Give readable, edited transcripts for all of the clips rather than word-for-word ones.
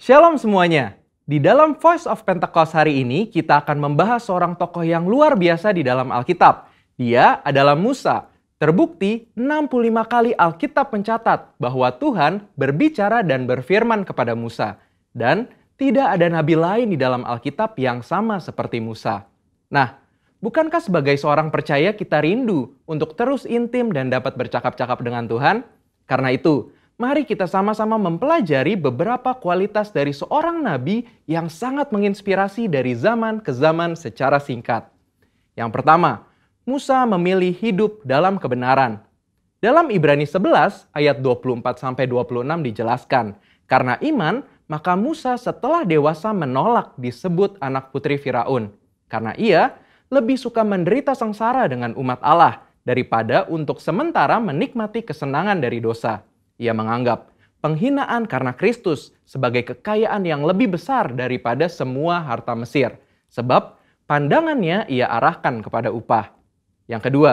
Shalom semuanya. Di dalam Voice of Pentecost hari ini kita akan membahas seorang tokoh yang luar biasa di dalam Alkitab. Dia adalah Musa. Terbukti 65 kali Alkitab mencatat bahwa Tuhan berbicara dan berfirman kepada Musa. Dan tidak ada nabi lain di dalam Alkitab yang sama seperti Musa. Nah, bukankah sebagai seorang percaya kita rindu untuk terus intim dan dapat bercakap-cakap dengan Tuhan? Karena itu, mari kita sama-sama mempelajari beberapa kualitas dari seorang nabi yang sangat menginspirasi dari zaman ke zaman secara singkat. Yang pertama, Musa memilih hidup dalam kebenaran. Dalam Ibrani 11 ayat 24-26 dijelaskan, karena iman, maka Musa setelah dewasa menolak disebut anak putri Firaun. Karena ia lebih suka menderita sengsara dengan umat Allah daripada untuk sementara menikmati kesenangan dari dosa. Ia menganggap penghinaan karena Kristus sebagai kekayaan yang lebih besar daripada semua harta Mesir. Sebab pandangannya ia arahkan kepada upah. Yang kedua,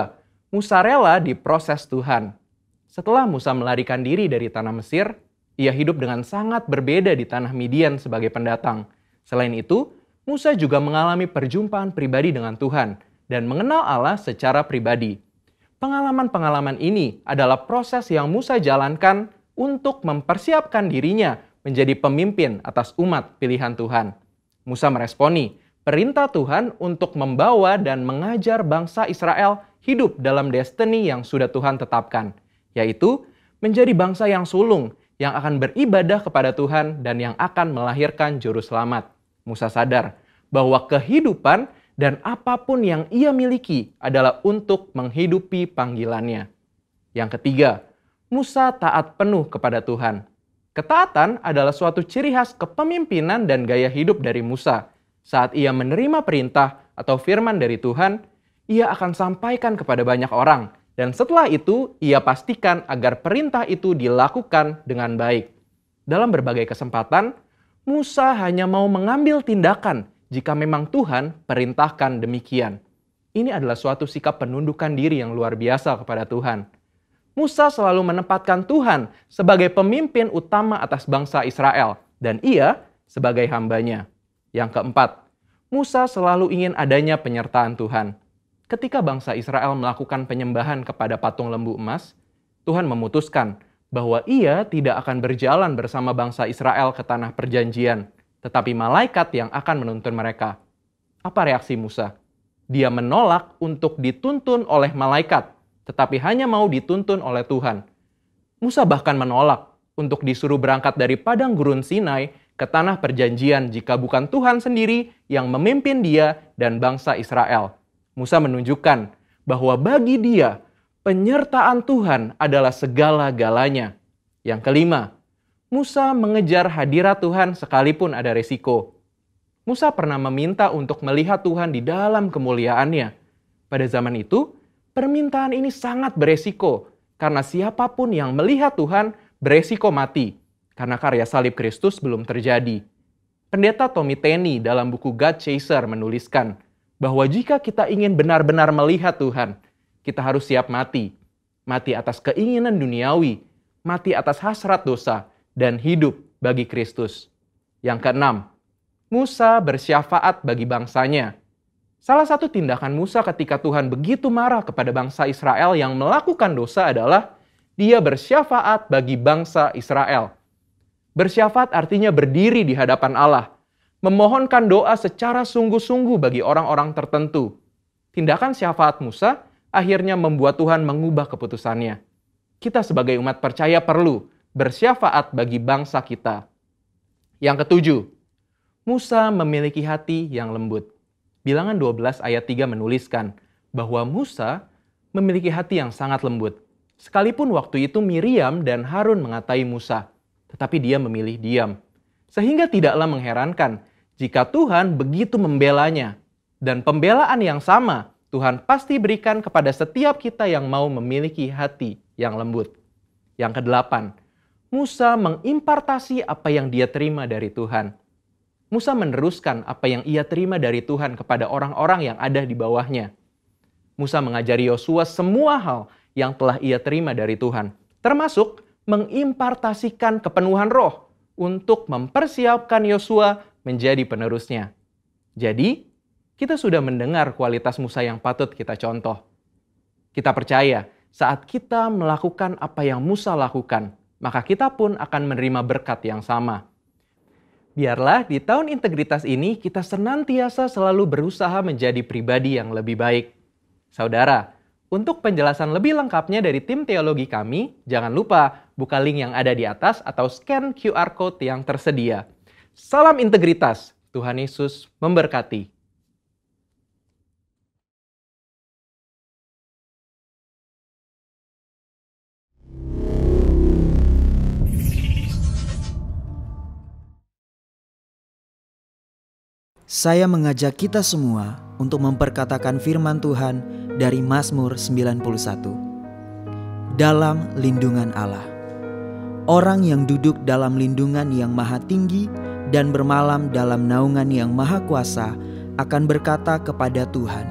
Musa rela diproses Tuhan. Setelah Musa melarikan diri dari tanah Mesir, ia hidup dengan sangat berbeda di tanah Midian sebagai pendatang. Selain itu, Musa juga mengalami perjumpaan pribadi dengan Tuhan dan mengenal Allah secara pribadi. Pengalaman-pengalaman ini adalah proses yang Musa jalankan untuk mempersiapkan dirinya menjadi pemimpin atas umat pilihan Tuhan. Musa meresponi perintah Tuhan untuk membawa dan mengajar bangsa Israel hidup dalam destiny yang sudah Tuhan tetapkan, yaitu menjadi bangsa yang sulung, yang akan beribadah kepada Tuhan dan yang akan melahirkan juru selamat. Musa sadar bahwa kehidupan dan apapun yang ia miliki adalah untuk menghidupi panggilannya. Yang ketiga, Musa taat penuh kepada Tuhan. Ketaatan adalah suatu ciri khas kepemimpinan dan gaya hidup dari Musa. Saat ia menerima perintah atau firman dari Tuhan, ia akan sampaikan kepada banyak orang. Dan setelah itu, ia pastikan agar perintah itu dilakukan dengan baik. Dalam berbagai kesempatan, Musa hanya mau mengambil tindakan jika memang Tuhan perintahkan demikian. Ini adalah suatu sikap penundukan diri yang luar biasa kepada Tuhan. Musa selalu menempatkan Tuhan sebagai pemimpin utama atas bangsa Israel, dan ia sebagai hambanya. Yang keempat, Musa selalu ingin adanya penyertaan Tuhan. Ketika bangsa Israel melakukan penyembahan kepada patung lembu emas, Tuhan memutuskan bahwa ia tidak akan berjalan bersama bangsa Israel ke tanah perjanjian, tetapi malaikat yang akan menuntun mereka. Apa reaksi Musa? Dia menolak untuk dituntun oleh malaikat, tetapi hanya mau dituntun oleh Tuhan. Musa bahkan menolak untuk disuruh berangkat dari padang gurun Sinai ke tanah perjanjian jika bukan Tuhan sendiri yang memimpin dia dan bangsa Israel. Musa menunjukkan bahwa bagi dia, penyertaan Tuhan adalah segala-galanya. Yang kelima, Musa mengejar hadirat Tuhan sekalipun ada resiko. Musa pernah meminta untuk melihat Tuhan di dalam kemuliaannya. Pada zaman itu, permintaan ini sangat beresiko, karena siapapun yang melihat Tuhan beresiko mati, karena karya salib Kristus belum terjadi. Pendeta Tommy Tenney dalam buku God Chaser menuliskan bahwa jika kita ingin benar-benar melihat Tuhan, kita harus siap mati. Mati atas keinginan duniawi, mati atas hasrat dosa, dan hidup bagi Kristus. Yang keenam, Musa bersyafaat bagi bangsanya. Salah satu tindakan Musa ketika Tuhan begitu marah kepada bangsa Israel yang melakukan dosa adalah dia bersyafaat bagi bangsa Israel. Bersyafaat artinya berdiri di hadapan Allah, memohonkan doa secara sungguh-sungguh bagi orang-orang tertentu. Tindakan syafaat Musa akhirnya membuat Tuhan mengubah keputusannya. Kita sebagai umat percaya perlu bersyafaat bagi bangsa kita. Yang ketujuh, Musa memiliki hati yang lembut. Bilangan 12 ayat 3 menuliskan bahwa Musa memiliki hati yang sangat lembut. Sekalipun waktu itu Miriam dan Harun mengatai Musa, tetapi dia memilih diam. Sehingga tidaklah mengherankan jika Tuhan begitu membelanya. Dan pembelaan yang sama Tuhan pasti berikan kepada setiap kita yang mau memiliki hati yang lembut. Yang kedelapan, Musa mengimpartasi apa yang dia terima dari Tuhan. Musa meneruskan apa yang ia terima dari Tuhan kepada orang-orang yang ada di bawahnya. Musa mengajari Yosua semua hal yang telah ia terima dari Tuhan, termasuk mengimpartasikan kepenuhan roh, untuk mempersiapkan Yosua menjadi penerusnya. Jadi, kita sudah mendengar kualitas Musa yang patut kita contoh. Kita percaya saat kita melakukan apa yang Musa lakukan, maka kita pun akan menerima berkat yang sama. Biarlah di tahun integritas ini kita senantiasa selalu berusaha menjadi pribadi yang lebih baik. Saudara, untuk penjelasan lebih lengkapnya dari tim teologi kami, jangan lupa buka link yang ada di atas atau scan QR Code yang tersedia. Salam integritas, Tuhan Yesus memberkati. Saya mengajak kita semua untuk memperkatakan firman Tuhan dari Mazmur 91. Dalam lindungan Allah. Orang yang duduk dalam lindungan yang maha tinggi dan bermalam dalam naungan yang maha kuasa akan berkata kepada Tuhan,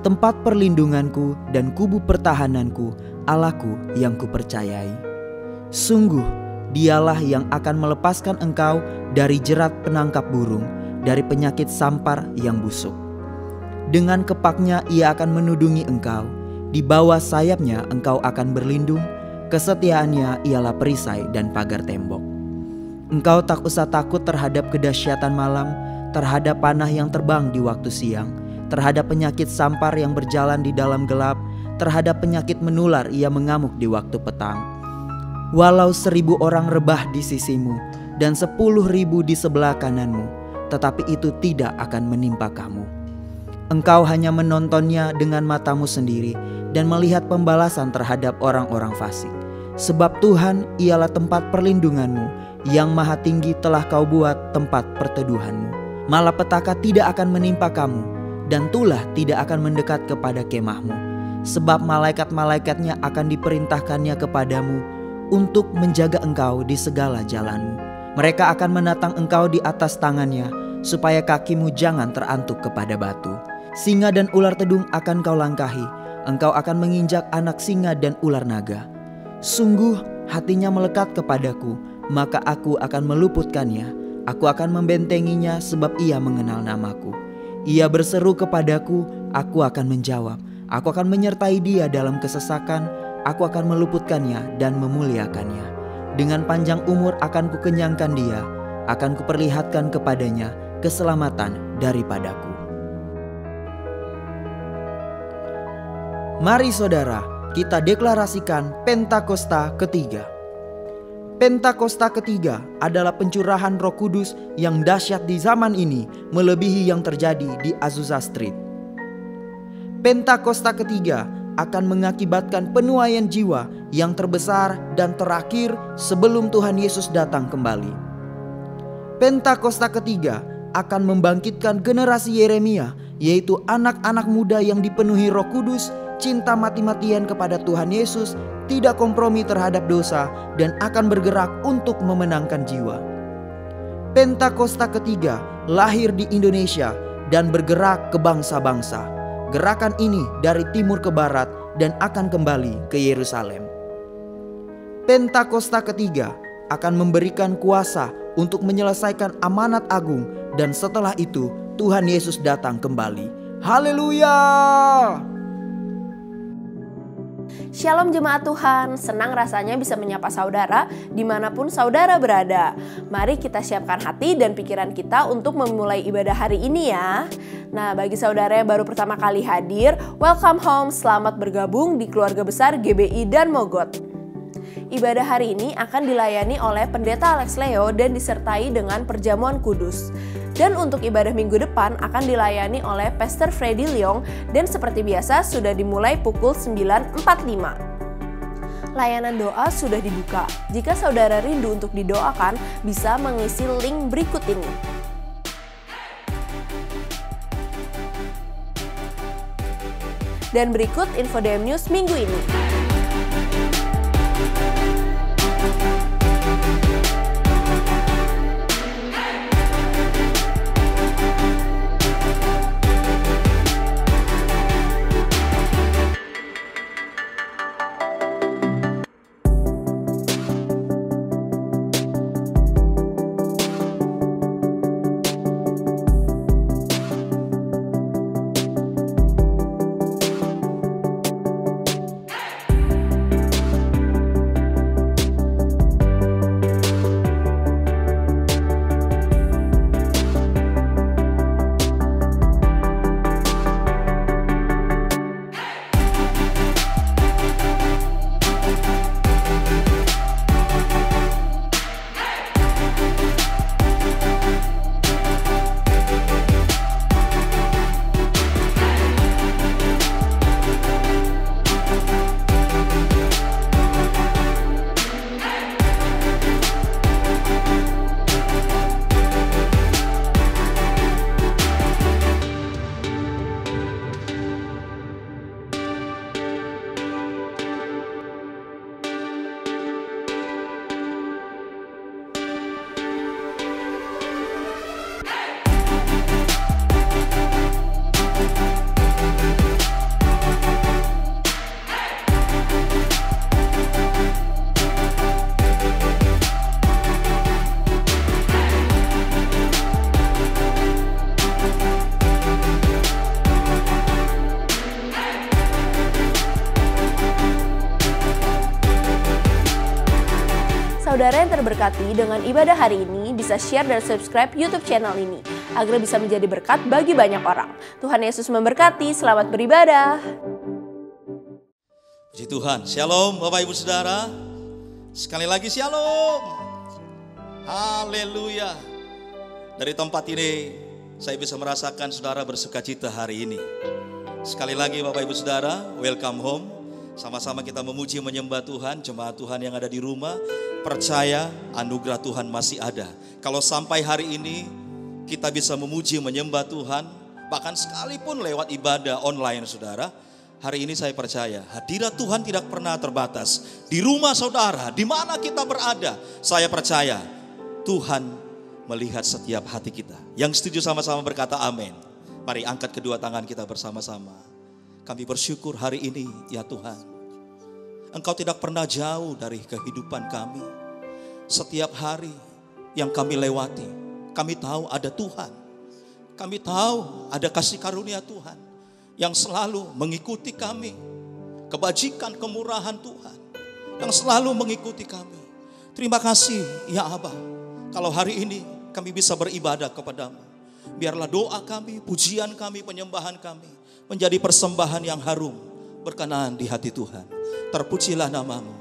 tempat perlindunganku dan kubu pertahananku, Allahku yang kupercayai. Sungguh, dialah yang akan melepaskan engkau dari jerat penangkap burung, dari penyakit sampar yang busuk. Dengan kepaknya ia akan menudungi engkau, di bawah sayapnya engkau akan berlindung, kesetiaannya ialah perisai dan pagar tembok. Engkau tak usah takut terhadap kedahsyatan malam, terhadap panah yang terbang di waktu siang, terhadap penyakit sampar yang berjalan di dalam gelap, terhadap penyakit menular ia mengamuk di waktu petang. Walau 1.000 orang rebah di sisimu dan 10.000 di sebelah kananmu, tetapi itu tidak akan menimpa kamu. Engkau hanya menontonnya dengan matamu sendiri dan melihat pembalasan terhadap orang-orang fasik. Sebab Tuhan ialah tempat perlindunganmu, yang maha tinggi telah kau buat tempat perteduhanmu. Malapetaka tidak akan menimpa kamu, dan tulah tidak akan mendekat kepada kemahmu. Sebab malaikat-malaikatnya akan diperintahkannya kepadamu untuk menjaga engkau di segala jalanmu. Mereka akan menatang engkau di atas tangannya, supaya kakimu jangan terantuk kepada batu. Singa dan ular tedung akan kau langkahi, engkau akan menginjak anak singa dan ular naga. Sungguh hatinya melekat kepadaku, maka aku akan meluputkannya. Aku akan membentenginya sebab ia mengenal namaku. Ia berseru kepadaku, aku akan menjawab. Aku akan menyertai dia dalam kesesakan, aku akan meluputkannya dan memuliakannya. Dengan panjang umur akan kukenyangkan dia, akan kuperlihatkan kepadanya keselamatan daripadaku. Mari saudara, kita deklarasikan Pentakosta ketiga. Pentakosta ketiga adalah pencurahan Roh Kudus yang dahsyat di zaman ini, melebihi yang terjadi di Azusa Street. Pentakosta ketiga akan mengakibatkan penuaian jiwa yang terbesar dan terakhir sebelum Tuhan Yesus datang kembali. Pentakosta ketiga akan membangkitkan generasi Yeremia, yaitu anak-anak muda yang dipenuhi Roh Kudus, cinta mati-matian kepada Tuhan Yesus, tidak kompromi terhadap dosa, dan akan bergerak untuk memenangkan jiwa. Pentakosta ketiga lahir di Indonesia dan bergerak ke bangsa-bangsa. Gerakan ini dari timur ke barat dan akan kembali ke Yerusalem. Pentakosta ketiga akan memberikan kuasa untuk menyelesaikan amanat agung, dan setelah itu Tuhan Yesus datang kembali. Haleluya! Shalom jemaat Tuhan, senang rasanya bisa menyapa saudara dimanapun saudara berada. Mari kita siapkan hati dan pikiran kita untuk memulai ibadah hari ini ya. Nah, bagi saudara yang baru pertama kali hadir, welcome home, selamat bergabung di keluarga besar GBI dan Mogot. Ibadah hari ini akan dilayani oleh Pendeta Alex Leo dan disertai dengan perjamuan kudus. Dan untuk ibadah minggu depan akan dilayani oleh Pastor Freddy Leong dan seperti biasa sudah dimulai pukul 9.45. Layanan doa sudah dibuka. Jika saudara rindu untuk didoakan, bisa mengisi link berikut ini. Dan berikut info DM News minggu ini. saudara yang terberkati dengan ibadah hari ini bisa share dan subscribe YouTube channel ini agar bisa menjadi berkat bagi banyak orang. Tuhan Yesus memberkati, selamat beribadah. Puji Tuhan, shalom Bapak Ibu Saudara. Sekali lagi shalom. Haleluya. Dari tempat ini saya bisa merasakan saudara bersukacita hari ini. Sekali lagi Bapak Ibu Saudara, welcome home. Sama-sama kita memuji menyembah Tuhan. Jemaat Tuhan yang ada di rumah, percaya anugerah Tuhan masih ada. Kalau sampai hari ini kita bisa memuji menyembah Tuhan, bahkan sekalipun lewat ibadah online saudara, hari ini saya percaya hadirat Tuhan tidak pernah terbatas. Di rumah saudara, di mana kita berada, saya percaya Tuhan melihat setiap hati kita. Yang setuju sama-sama berkata amin. Mari angkat kedua tangan kita bersama-sama. Kami bersyukur hari ini ya Tuhan, Engkau tidak pernah jauh dari kehidupan kami. Setiap hari yang kami lewati, kami tahu ada Tuhan. Kami tahu ada kasih karunia Tuhan yang selalu mengikuti kami. Kebajikan, kemurahan Tuhan yang selalu mengikuti kami. Terima kasih ya Abah, kalau hari ini kami bisa beribadah kepadamu. Biarlah doa kami, pujian kami, penyembahan kami menjadi persembahan yang harum, berkenan di hati Tuhan. Terpujilah namamu.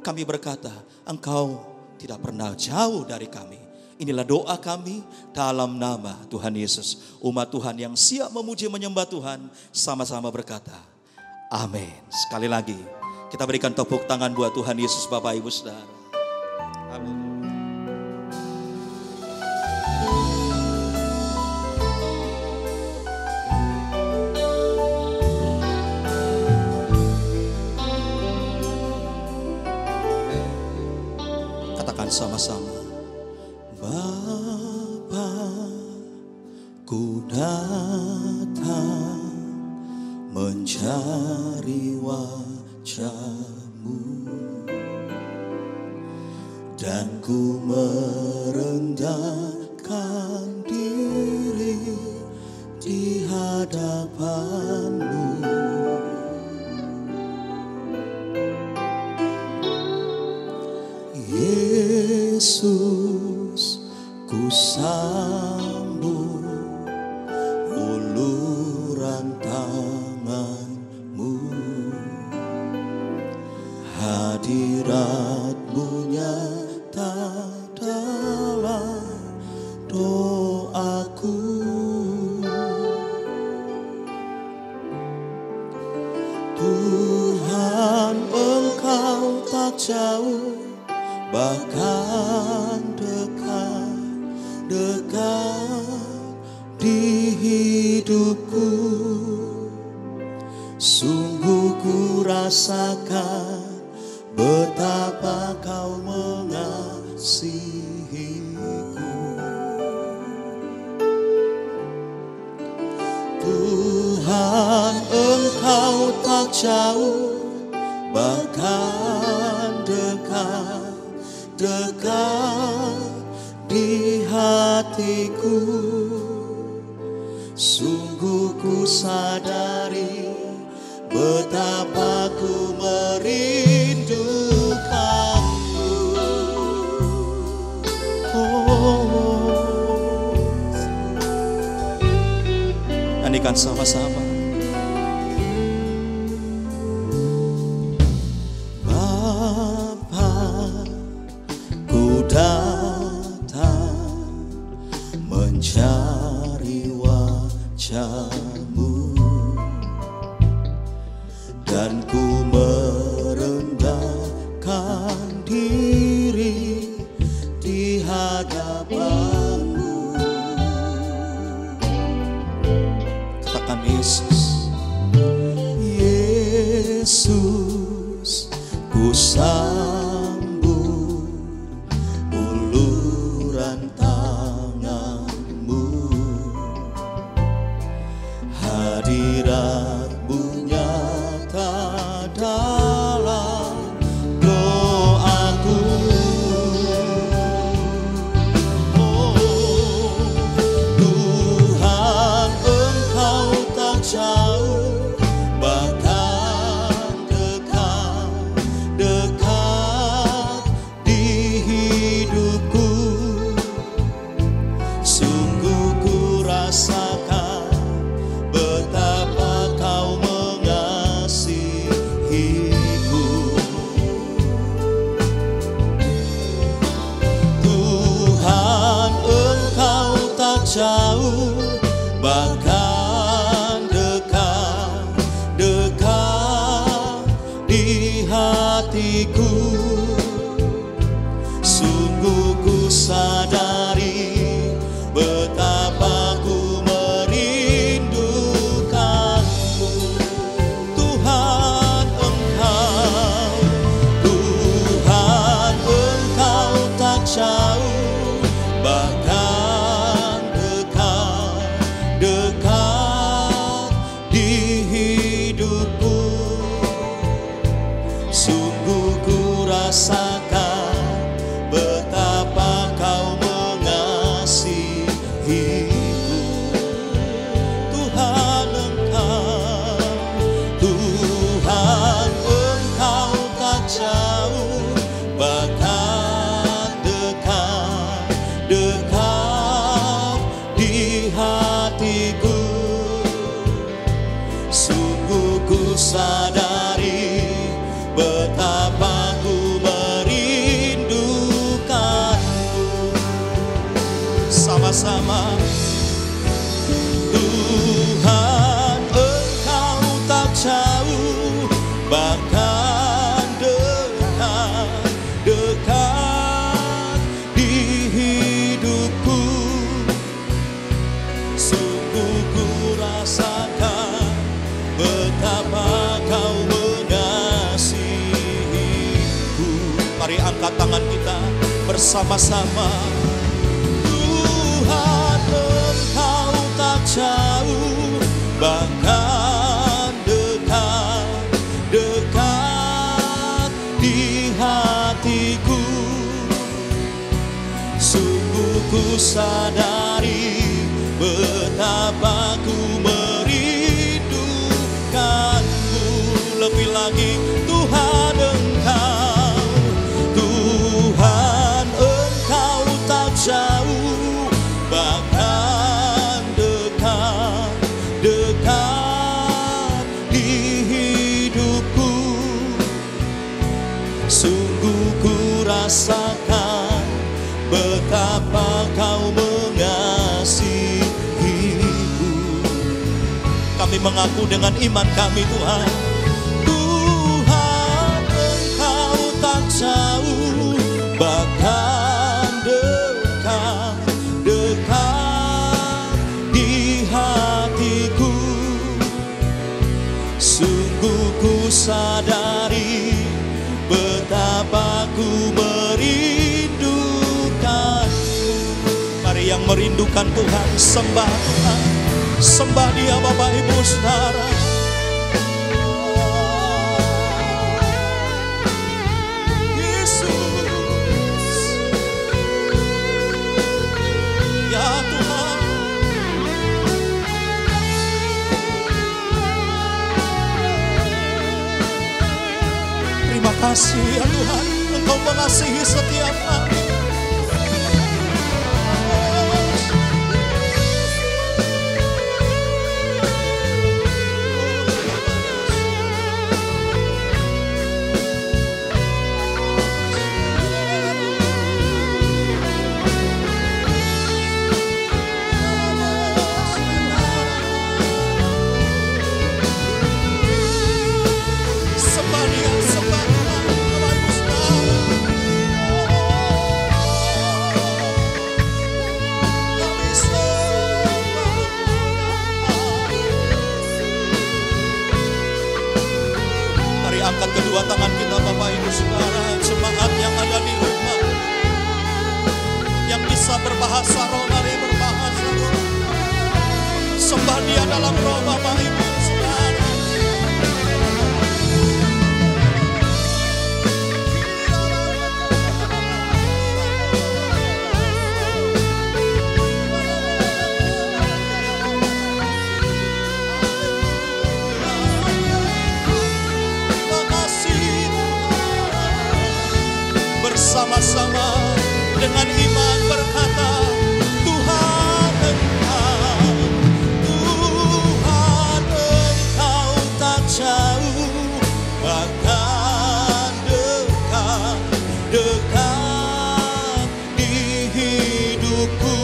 Kami berkata, Engkau tidak pernah jauh dari kami. Inilah doa kami dalam nama Tuhan Yesus. Umat Tuhan yang siap memuji menyembah Tuhan, sama-sama berkata, amin. Sekali lagi, kita berikan tepuk tangan buat Tuhan Yesus Bapak Ibu Saudara. Amin. Sama-sama. Bapa, ku datang mencari wajah-Mu, dan ku merendahkan diri di hadapan-Mu. Yesus, ku sambut uluran tangan-Mu, hadirat-Mu nyata dalam doaku. Tuhan, Engkau tak jauh, bahkan dekat di hidupku. Sungguh ku rasakan betapa Kau mengasihiku. Tuhan, Engkau tak jauh, bahkan dekat di hatiku. Sungguh ku sadari betapa ku merindukanmu. Nyanyikan sama-sama. Mencari wajah-Mu, dan ku merendahkan diri di hadapan-Mu. Katakan Yesus. Yesus, ku sambut uluran tangan-Mu, hadirat-Mu nyata dalam doaku. Tuhan, Engkau tak jauh, bahkan dekat jauh, bahkan dekat di hatiku. Sungguh ku sadari betapa ku merindukanmu. Tuhan Engkau tak jauh, bahkan dekat di hidupku. Sungguh ku rasakan betapa kau mengasihiku. Tuhan Engkau tak jauh, bahkan dekat di hatiku. Sungguh ku sadari betapa ku merindukanmu. Sama-sama. Tuhan Engkau tak jauh, bahkan dekat di hidupku. Sungguh ku rasakan betapa kau mengasihiku. Mari angkat tangan kita bersama-sama. Tuhan Engkau tak jauh, bahkan dekat di hatiku. Sungguh ku sadari betapa ku merindukanmu. Lebih lagi Tuhan Engkau tak jauh, bahkan dekat di hidupku. Sungguh ku rasakan betapa kau mengasihiku. Kami mengaku dengan iman kami, Tuhan. Tuhan Engkau tak jauh, bahkan dekat di hatiku. Sungguh ku sadari betapa ku merindukanmu. Mari yang merindukan Tuhan, sembah Tuhan, sembah Dia Bapak Ibu Saudara. Yesus, ya Tuhan. Terima kasih ya Tuhan, Engkau mengasihi setiap kami. Angkat kedua tangan kita Bapak Ibu Saudara, jemaat yang ada di rumah, yang bisa berbahasa roh, mari berbahasa roh. Sembah Dia dalam roh Bapak Ibu Saudara. Bersama-sama dengan iman berkata, Tuhan Engkau tak jauh, bahkan dekat di hidupku.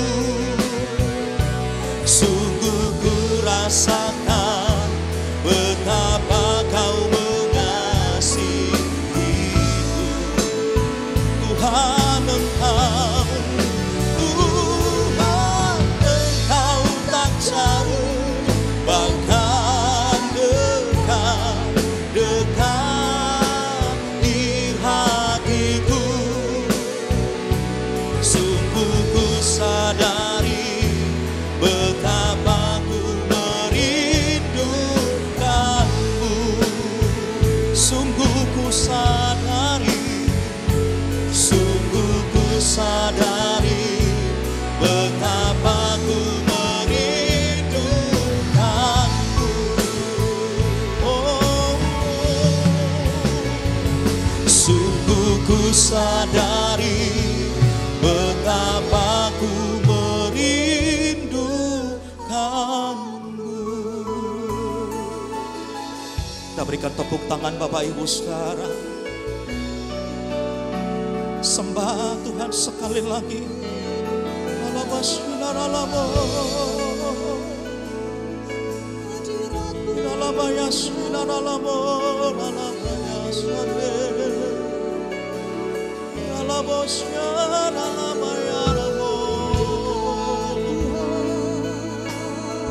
betapa ku merindukanmu. Oh, sungguh ku sadari betapa ku merindukanmu. Kita berikan tepuk tangan Bapak Ibu sekarang. Sembah Tuhan sekali lagi.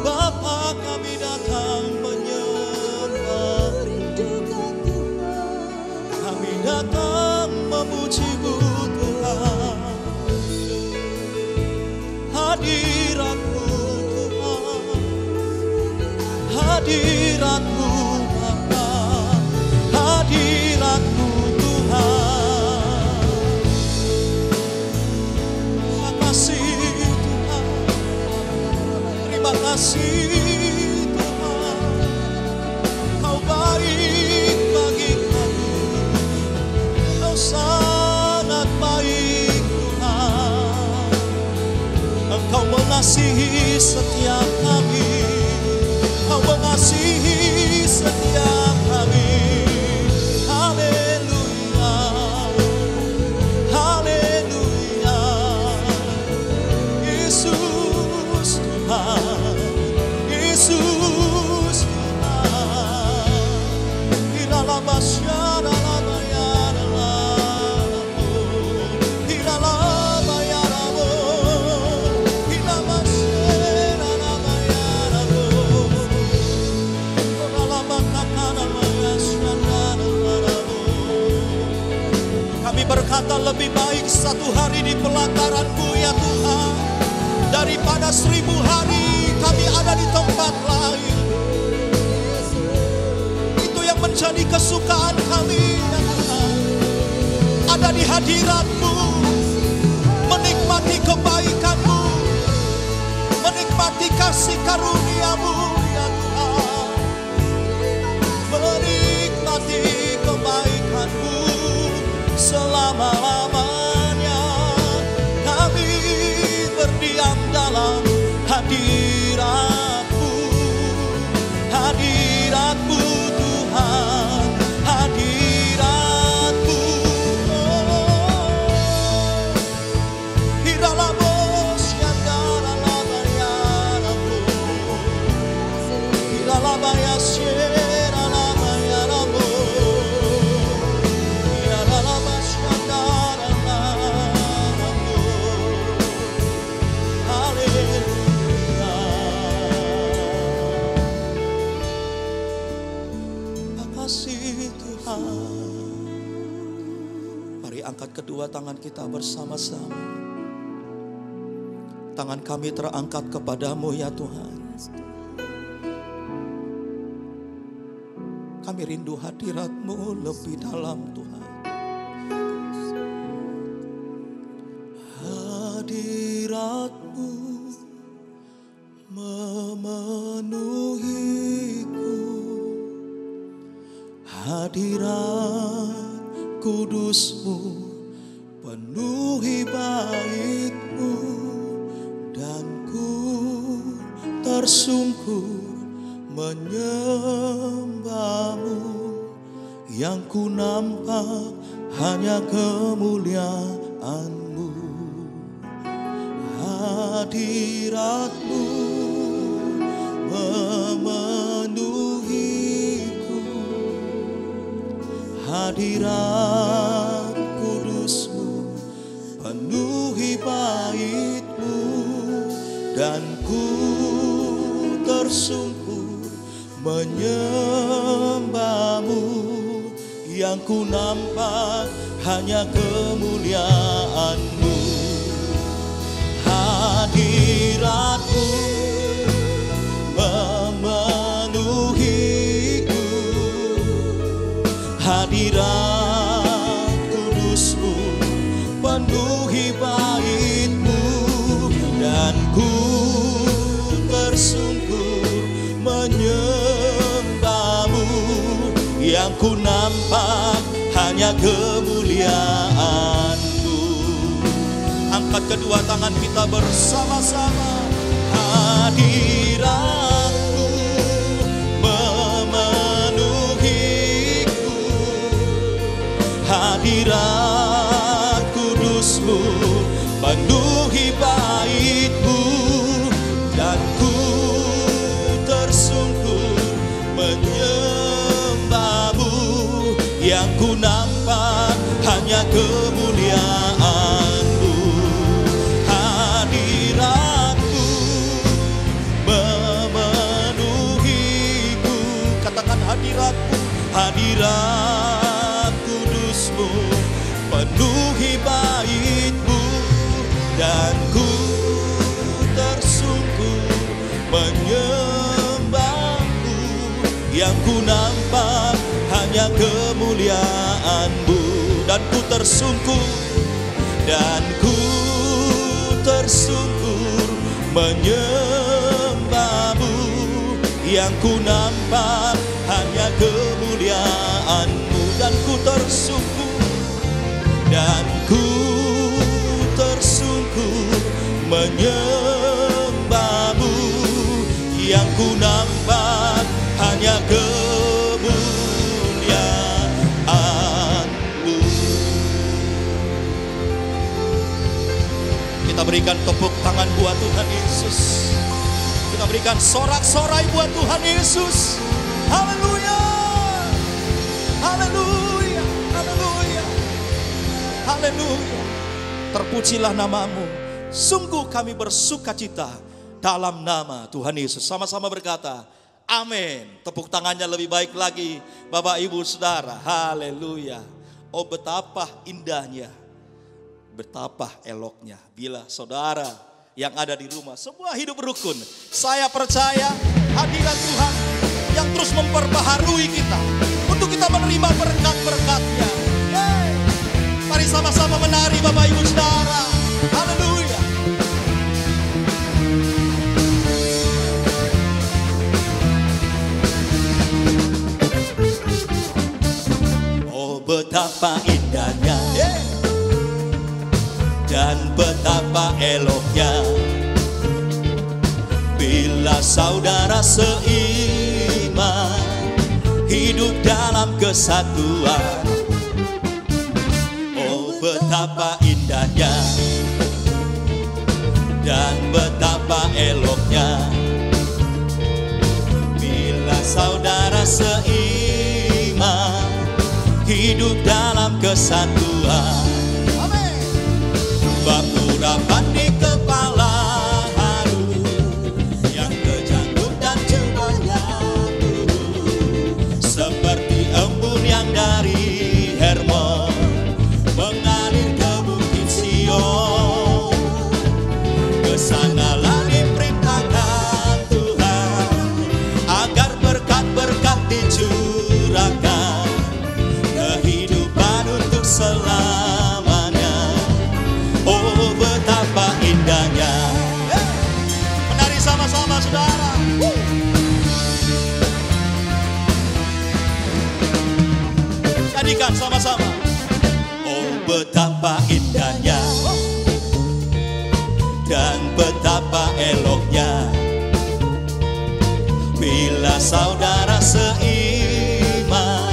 Bapa, kami datang menyembah, kami datang memuji-Mu Tuhan. Hadirat-Mu Tuhan, hadirat-Mu Bapa, hadirat-Mu Tuhan. Terima kasih Tuhan, terima kasih Tuhan. Kau baik bagi kami, Kau sangat baik Tuhan. Engkau mengasihi setiap kami, Kau mengasihi setiap kami. Haleluya, haleluya. Yesus Tuhan, Yesus Tuhan. Hiralabasyara berkata lebih baik satu hari di pelataran-Mu ya Tuhan, daripada 1000 hari kami ada di tempat lain. Itu yang menjadi kesukaan kami ya Tuhan, ada di hadirat-Mu, menikmati kebaikan-Mu, menikmati kasih karunia-Mu ya Tuhan, menikmati kebaikan-Mu selama-lamanya. Kami berdiam dalam hadirat-Mu, hadirat-Mu Tuhan, hadirat-Mu. Hiralabos yandara-labayaramu, hiralabayasye. Angkat kedua tangan kita bersama-sama. Tangan kami terangkat kepadamu ya Tuhan. Kami rindu hadirat-Mu lebih dalam Tuhan. Hadirat-Mu memenuhiku, hadirat Kudus-Mu penuhi bait-Mu, dan ku tersungkur menyembah-Mu. Yang ku nampak hanya kemuliaan-Mu. Hadirat-Mu memenuhiku, hadirat Kudus-Mu penuhi bait-Mu, dan ku tersungkur menyembah-Mu. Yang ku nampak hanya kemuliaan-Mu. Hadirat-Mu memenuhiku, hadirat Kudus-Mu penuhi bait-Mu, dan ku tersungkur menyembahmu. Yang ku nampak hanya kemuliaan-Mu. Angkat kedua tangan kita bersama-sama. Hadirat-Mu memenuhiku, hadirat kudus-Mu penuhi bait-Mu, dan ku tersungkur menyembah-Mu. Yang ku nampak hanya kemuliaan-Mu. Hadirat-Mu memenuhiku. Katakan hadirat-Mu, hadirat kudus-Mu penuhi bait-Mu, dan ku tersungkur menyembah-Mu. Yang ku nampak hanya kemuliaan-Mu, dan ku tersungkur, dan ku tersungkur menyembah-Mu. Yang ku nampak hanya kemuliaan-Mu, dan ku tersungkur, dan ku tersungkur menyembah-Mu. Yang ku nampak hanya kemuliaan-Mu. Kita berikan tepuk tangan buat Tuhan Yesus. Kita berikan sorak-sorai buat Tuhan Yesus. Haleluya, haleluya, haleluya, haleluya. Terpujilah nama-Mu. Sungguh kami bersuka cita dalam nama Tuhan Yesus. Sama-sama berkata, amin. Tepuk tangannya lebih baik lagi, Bapak Ibu Saudara. Haleluya. Oh betapa indahnya, betapa eloknya bila saudara yang ada di rumah semua hidup rukun. Saya percaya hadirat Tuhan yang terus memperbaharui kita untuk kita menerima berkat-berkat-Nya. Yeay. Mari sama-sama menari Bapak Ibu Saudara. Haleluya. Betapa indahnya dan betapa eloknya bila saudara seiman hidup dalam kesatuan. Oh betapa indahnya dan betapa eloknya bila saudara seiman hidup dalam kesatuan. Amin. Bapurapan di kepala haru, yang kejangguk dan jubahnya turun, seperti embun yang dari Hermon mengalir ke bukit Sion. Kesanalah diperintahkan Tuhan agar berkat-berkat dicurahkan, kehidupan untuk selamanya. Oh betapa indahnya. Menari sama-sama saudara. Nyanyikan sama-sama. Oh betapa indahnya dan betapa eloknya bila saudara seiman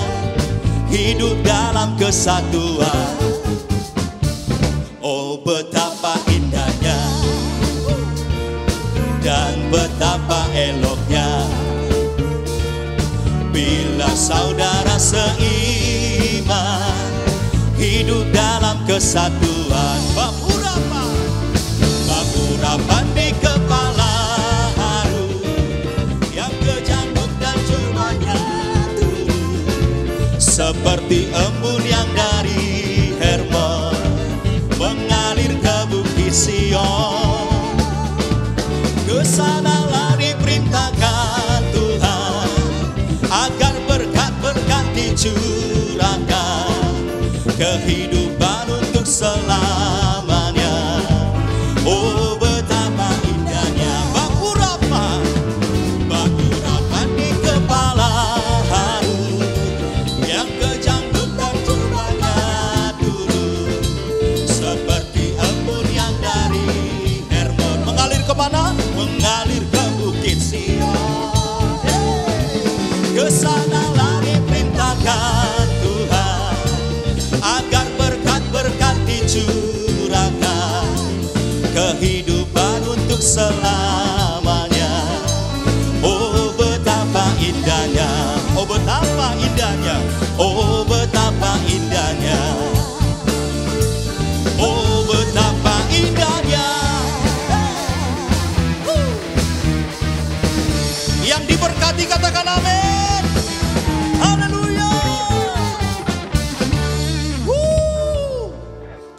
hidup dalam kesatuan. Oh betapa indahnya dan betapa eloknya bila saudara seiman hidup dalam kesatuan. Bapurapan di kepala haru, yang kejangguk dan jubahnya turun, seperti embun yang dari Hermon mengalir ke bukit Sion. Kesanalah diperintahkan Tuhan agar berkat-berkat dicurahkan, kehidupan untuk selamanya. Oh betapa selamanya. Oh betapa indahnya, oh betapa indahnya, oh betapa indahnya, oh betapa indahnya. Yang diberkati katakan amin. Haleluya.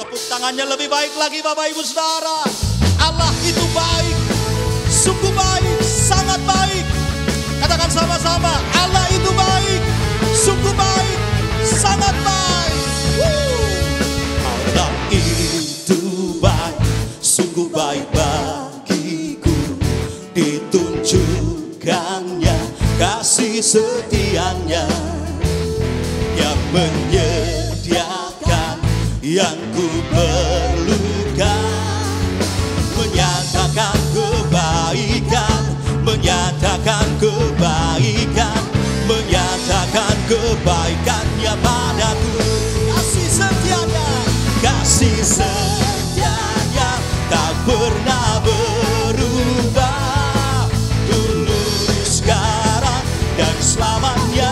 Tepuk tangannya lebih baik lagi Bapak Ibu Saudara. Allah itu baik, sungguh baik, sangat baik. Katakan sama-sama, Allah itu baik, sungguh baik, sangat baik. Allah itu baik, sungguh baik bagiku. Ditunjukkannya kasih setianya, yang menyediakan yang ku perlukan, menyatakan kebaikan, menyatakan kebaikan, menyatakan kebaikannya padaku. Kasih setianya, kasih setianya tak pernah berubah, dulu, sekarang, dan selamanya.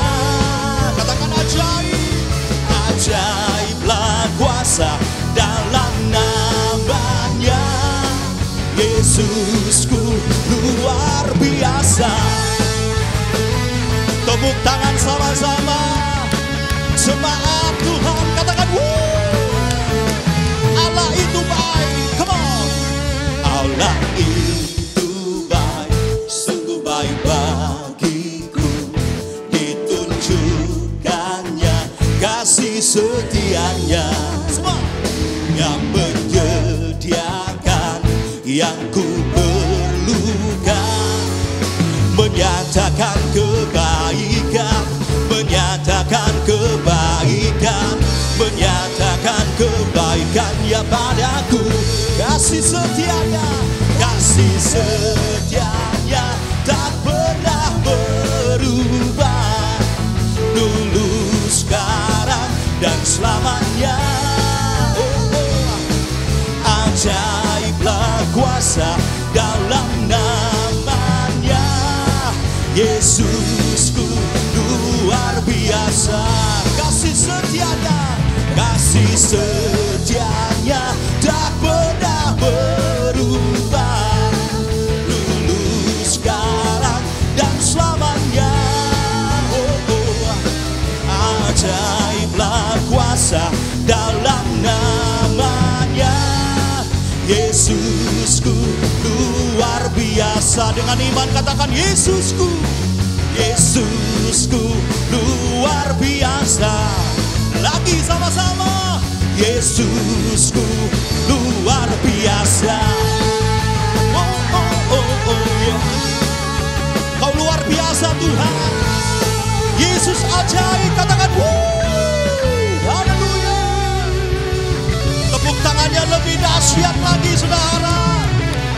Katakan ajaib, ajaiblah kuasa dalam namanya. Yesusku luar biasa. Tepuk tangan sama-sama jemaat Tuhan, katakan Allah itu baik. Come on. Allah itu baik, sungguh baik bagiku. Ditunjukkannya kasih setianya, semua yang menyediakan yang ku perlukan, menyatakan kebaikan, menyatakan kebaikan, menyatakan kebaikannya padaku. Kasih setianya, kasih setianya tak pernah berubah, dulu, sekarang, dan selamanya. Ajaiblah kuasa dalam namanya. Yesusku luar biasa. Kasih setianya, kasih setianya tak pernah berubah, dulu, sekarang, dan selamanya. Ajaiblah kuasa dalam namanya. Yesusku luar biasa. Dengan iman katakan Yesusku, Yesusku luar biasa. Lagi sama-sama, Yesusku luar biasa. Oh, oh, oh, oh, yeah. Kau luar biasa Tuhan. Yesus ajaib, katakan haleluya. Tepuk tangannya lebih dahsyat lagi saudara.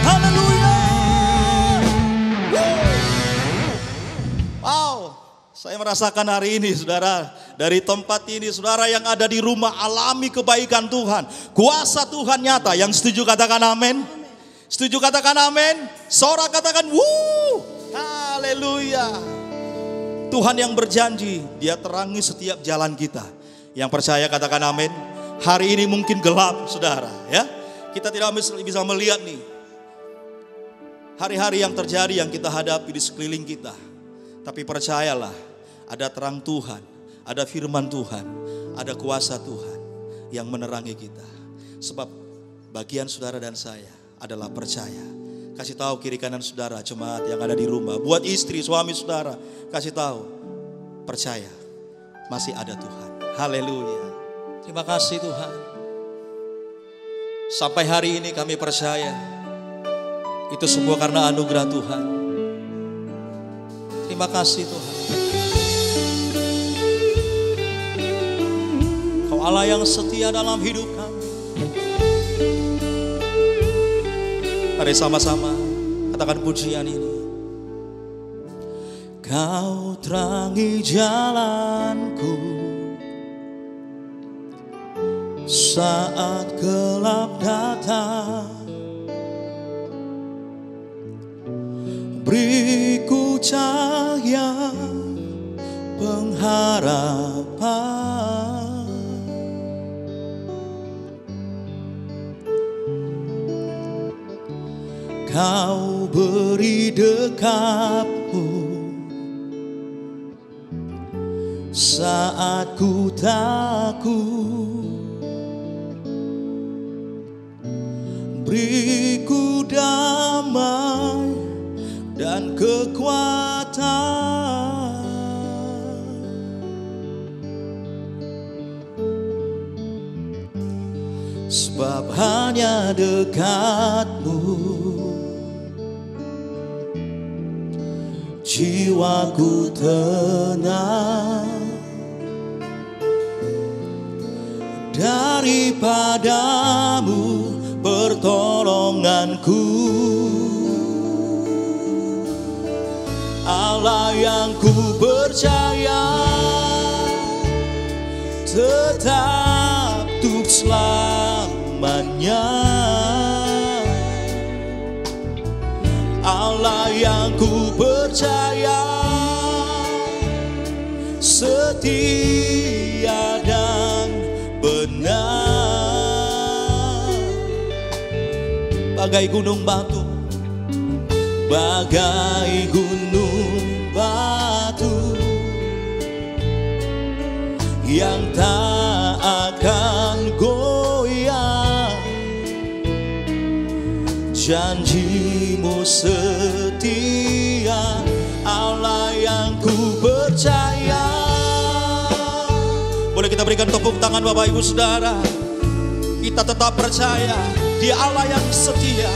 Haleluya. Wow, saya merasakan hari ini saudara, dari tempat ini saudara yang ada di rumah alami kebaikan Tuhan. Kuasa Tuhan nyata. Yang setuju katakan amin. Setuju katakan amin. Sorak katakan haleluya. Tuhan yang berjanji, Dia terangi setiap jalan kita. Yang percaya katakan amin. Hari ini mungkin gelap saudara ya. Kita tidak bisa melihat nih hari-hari yang terjadi, yang kita hadapi di sekeliling kita. Tapi percayalah, ada terang Tuhan, ada firman Tuhan, ada kuasa Tuhan yang menerangi kita. Sebab bagian saudara dan saya adalah percaya. Kasih tahu kiri kanan saudara, jemaat yang ada di rumah. Buat istri, suami saudara, kasih tahu, percaya, masih ada Tuhan. Haleluya. Terima kasih Tuhan. Sampai hari ini kami percaya, itu semua karena anugerah Tuhan. Terima kasih Tuhan. Kau Allah yang setia dalam hidup kami. Mari sama-sama katakan pujian ini. Kau terangi jalanku saat gelap datang. Beriku cahaya pengharapan, Kau beri dekapmu saat ku takut. Beriku damai dan kekuatan, sebab hanya dekat-Mu jiwaku tenang. Daripada-Mu pertolonganku, Allah yang ku percaya, tetap untuk selamanya. Allah yang ku percaya, setia dan benar. Bagai gunung batu, bagai gunung batu yang tak akan goyah. Janji-Mu setia, Allah yang ku percaya. Boleh kita berikan tepuk tangan Bapak Ibu Saudara. Kita tetap percaya Dia Allah yang setia.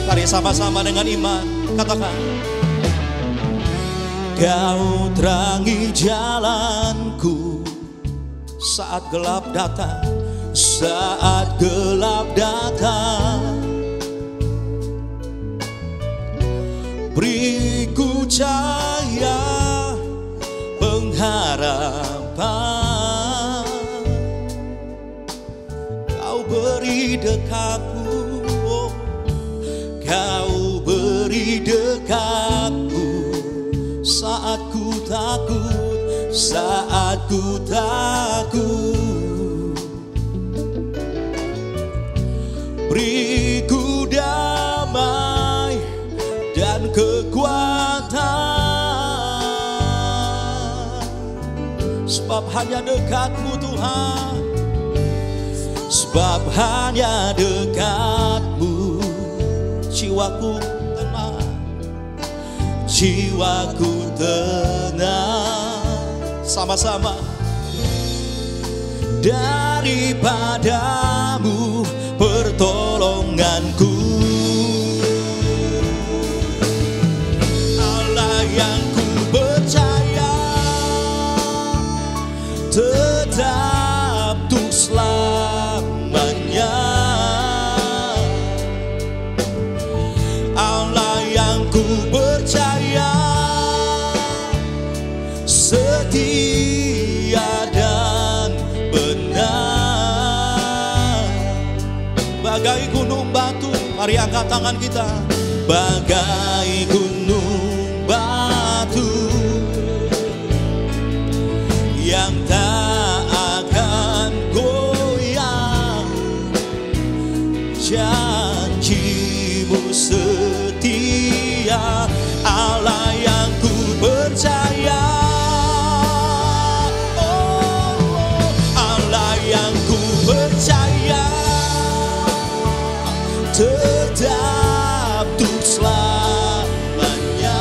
Mari sama-sama dengan iman katakan, Kau terangi jalanku saat gelap datang, saat gelap datang. Beriku cahaya pengharapan, Kau beri dekatmu, Kau beri dekatmu saat ku takut, saat ku takut. Beriku damai dan kekuatan, sebab hanya dekat-Mu Tuhan, sebab hanya dekat-Mu jiwaku tenang, jiwaku tenang. Sama-sama. Daripada-Mu pertolonganku, Allah yang ku percaya, tetap untuk selamanya. Allah yang ku percaya, setia dan benar. Bagai gunung batu, mari angkat tangan kita. Bagai gunung batu yang tak akan goyah, janji-Mu setia, Allah yang ku percaya. Oh, Allah yang ku percaya, tetap untuk selamanya.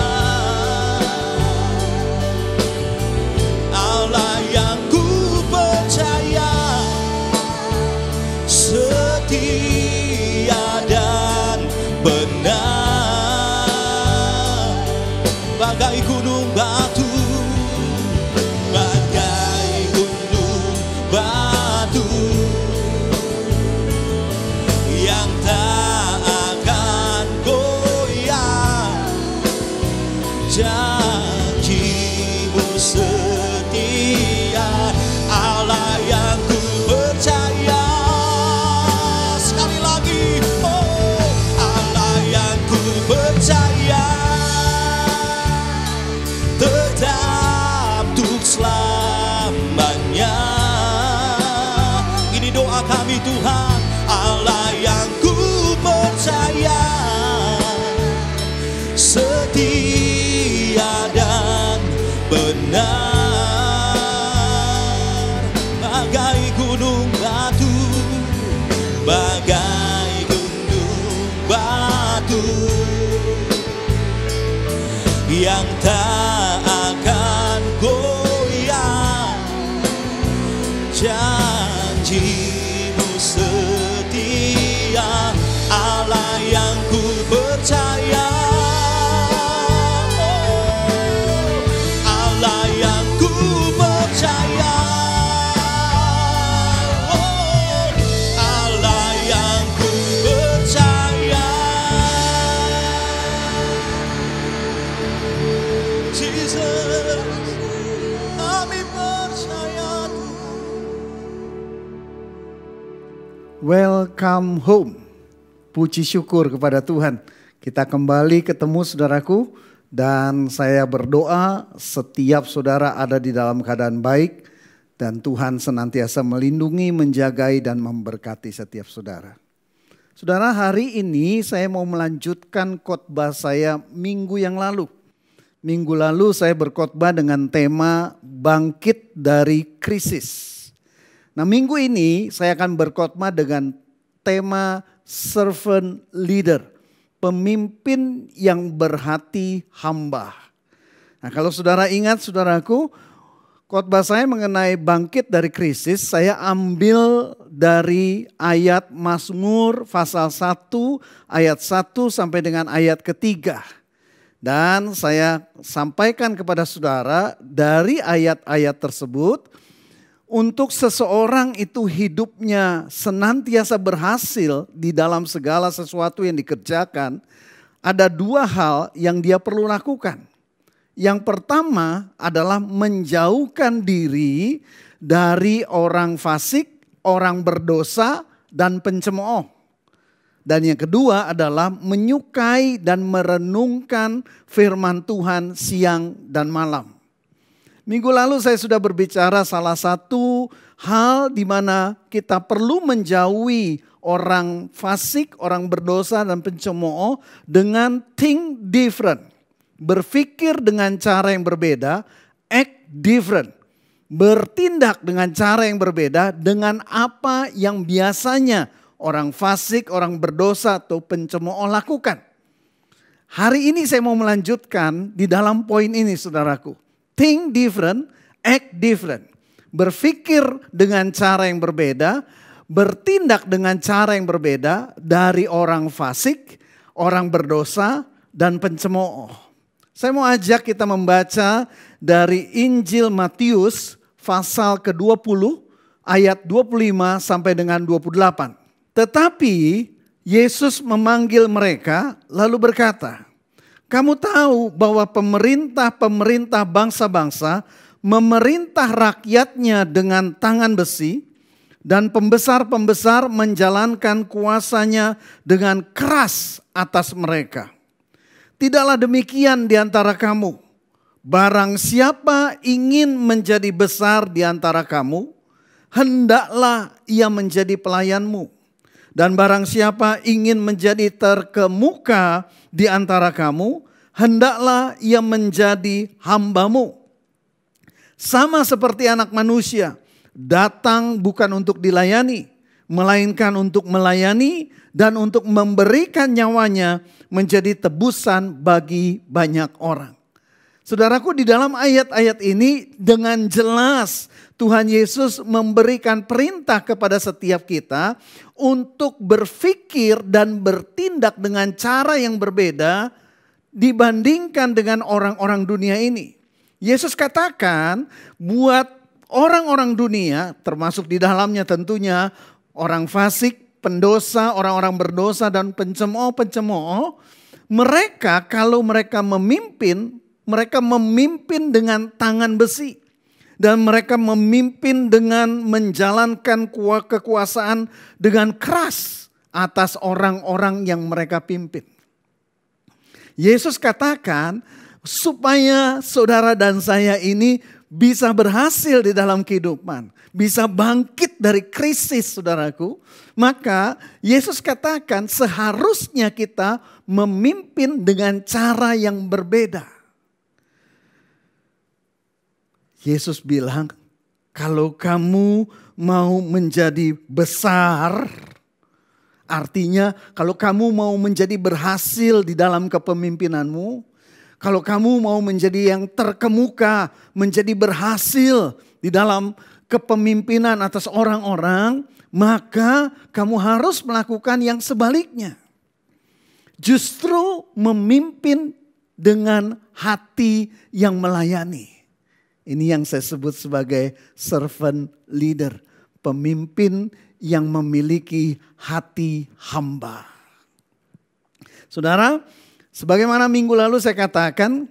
Allah yang ku percaya, setia dan benar. Bagai gunung batu, bagai gunung batu yang tak akan goyah, janji-Mu setia, Allah yang ku percaya. Sekali lagi, oh, Allah yang ku percaya, Tuhan, Allah yang ku percaya, setia dan benar. Bagai gunung batu, bagai gunung batu yang tak akan goyah. Janjimu setia, Allah yang ku percaya, Allah yang ku percaya, Allah yang ku percaya. Jesus, kami percaya Tuhan. Welcome home. Puji syukur kepada Tuhan. Kita kembali ketemu saudaraku, dan saya berdoa setiap saudara ada di dalam keadaan baik dan Tuhan senantiasa melindungi, menjagai dan memberkati setiap saudara. Saudara, hari ini saya mau melanjutkan khotbah saya minggu yang lalu. Minggu lalu saya berkhotbah dengan tema bangkit dari krisis. Nah, minggu ini saya akan berkhotbah dengan tema servant leader, pemimpin yang berhati hamba. Nah, kalau saudara ingat saudaraku, khotbah saya mengenai bangkit dari krisis, saya ambil dari ayat Mazmur pasal 1 ayat 1 sampai dengan ayat ketiga. Dan saya sampaikan kepada saudara dari ayat-ayat tersebut, untuk seseorang itu hidupnya senantiasa berhasil di dalam segala sesuatu yang dikerjakan, ada dua hal yang dia perlu lakukan. Yang pertama adalah menjauhkan diri dari orang fasik, orang berdosa, dan pencemooh. Dan yang kedua adalah menyukai dan merenungkan firman Tuhan siang dan malam. Minggu lalu saya sudah berbicara salah satu hal di mana kita perlu menjauhi orang fasik, orang berdosa dan pencemooh dengan think different. Berpikir dengan cara yang berbeda, act different. Bertindak dengan cara yang berbeda dengan apa yang biasanya orang fasik, orang berdosa atau pencemooh lakukan. Hari ini saya mau melanjutkan di dalam poin ini saudaraku. Think different, act different. Berpikir dengan cara yang berbeda, bertindak dengan cara yang berbeda dari orang fasik, orang berdosa, dan pencemooh. Saya mau ajak kita membaca dari Injil Matius pasal ke-20 ayat 25 sampai dengan 28. Tetapi Yesus memanggil mereka lalu berkata, kamu tahu bahwa pemerintah bangsa-bangsa memerintah rakyatnya dengan tangan besi, dan pembesar-pembesar menjalankan kuasanya dengan keras atas mereka. Tidaklah demikian di antara kamu. Barang siapa ingin menjadi besar di antara kamu, hendaklah ia menjadi pelayanmu. Dan barang siapa ingin menjadi terkemuka di antara kamu, hendaklah ia menjadi hambamu. Sama seperti anak manusia, datang bukan untuk dilayani, melainkan untuk melayani dan untuk memberikan nyawanya menjadi tebusan bagi banyak orang. Saudaraku, di dalam ayat-ayat ini dengan jelas Tuhan Yesus memberikan perintah kepada setiap kita untuk berpikir dan bertindak dengan cara yang berbeda dibandingkan dengan orang-orang dunia ini. Yesus katakan buat orang-orang dunia, termasuk di dalamnya tentunya orang fasik, pendosa, orang-orang berdosa dan pencemooh, mereka kalau mereka memimpin dengan tangan besi. Dan mereka memimpin dengan menjalankan kekuasaan dengan keras atas orang-orang yang mereka pimpin. Yesus katakan supaya saudara dan saya ini bisa berhasil di dalam kehidupan, bisa bangkit dari krisis saudaraku, maka Yesus katakan seharusnya kita memimpin dengan cara yang berbeda. Yesus bilang, kalau kamu mau menjadi besar, artinya kalau kamu mau menjadi berhasil di dalam kepemimpinanmu, kalau kamu mau menjadi yang terkemuka, menjadi berhasil di dalam kepemimpinan atas orang-orang, maka kamu harus melakukan yang sebaliknya. Justru memimpin dengan hati yang melayani. Ini yang saya sebut sebagai servant leader. Pemimpin yang memiliki hati hamba. Saudara, sebagaimana minggu lalu saya katakan,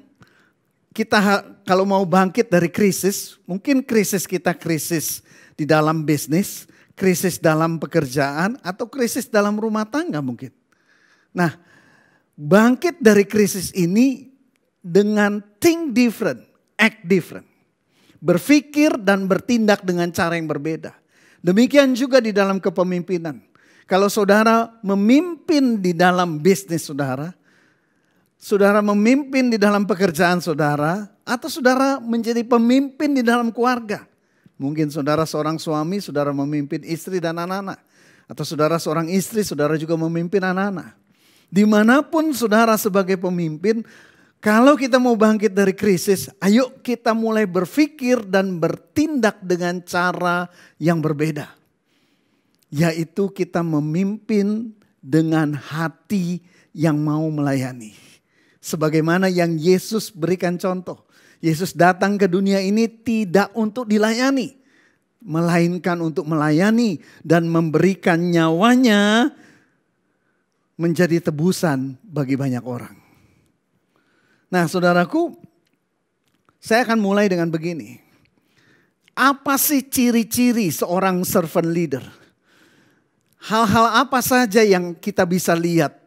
kita kalau mau bangkit dari krisis, mungkin krisis kita krisis di dalam bisnis, krisis dalam pekerjaan, atau krisis dalam rumah tangga mungkin. Nah, bangkit dari krisis ini dengan think different, act different. Berpikir dan bertindak dengan cara yang berbeda. Demikian juga di dalam kepemimpinan. Kalau saudara memimpin di dalam bisnis saudara, saudara memimpin di dalam pekerjaan saudara, atau saudara menjadi pemimpin di dalam keluarga. Mungkin saudara seorang suami, saudara memimpin istri dan anak-anak. Atau saudara seorang istri, saudara juga memimpin anak-anak. Dimanapun saudara sebagai pemimpin, kalau kita mau bangkit dari krisis, ayo kita mulai berpikir dan bertindak dengan cara yang berbeda. Yaitu kita memimpin dengan hati yang mau melayani. Sebagaimana yang Yesus berikan contoh. Yesus datang ke dunia ini tidak untuk dilayani. Melainkan untuk melayani dan memberikan nyawanya menjadi tebusan bagi banyak orang. Nah saudaraku, saya akan mulai dengan begini. Apa sih ciri-ciri seorang servant leader? Hal-hal apa saja yang kita bisa lihat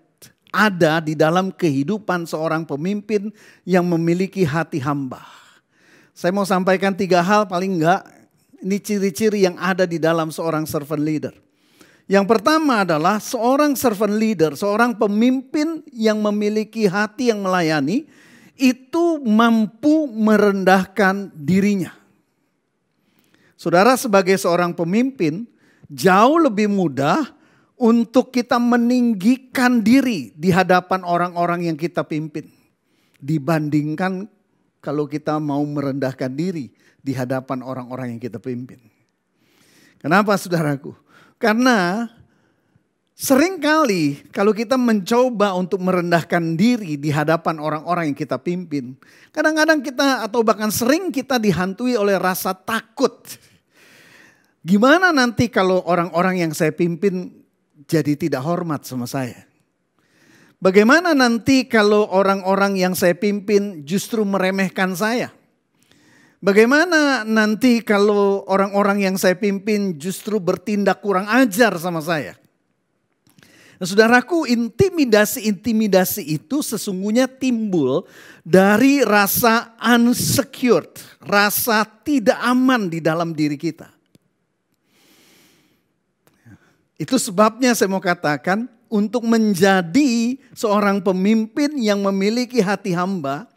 ada di dalam kehidupan seorang pemimpin yang memiliki hati hamba? Saya mau sampaikan 3 hal paling enggak. Ini ciri-ciri yang ada di dalam seorang servant leader. Yang pertama adalah seorang servant leader, seorang pemimpin yang memiliki hati yang melayani, itu mampu merendahkan dirinya. Saudara sebagai seorang pemimpin, jauh lebih mudah untuk kita meninggikan diri di hadapan orang-orang yang kita pimpin. Dibandingkan kalau kita mau merendahkan diri di hadapan orang-orang yang kita pimpin. Kenapa saudaraku? Karena seringkali kalau kita mencoba untuk merendahkan diri di hadapan orang-orang yang kita pimpin, kadang-kadang kita atau bahkan sering kita dihantui oleh rasa takut. Gimana nanti kalau orang-orang yang saya pimpin jadi tidak hormat sama saya? Bagaimana nanti kalau orang-orang yang saya pimpin justru meremehkan saya? Bagaimana nanti kalau orang-orang yang saya pimpin justru bertindak kurang ajar sama saya? Nah, saudaraku, intimidasi itu sesungguhnya timbul dari rasa unsecured, rasa tidak aman di dalam diri kita. Itu sebabnya saya mau katakan, untuk menjadi seorang pemimpin yang memiliki hati hamba,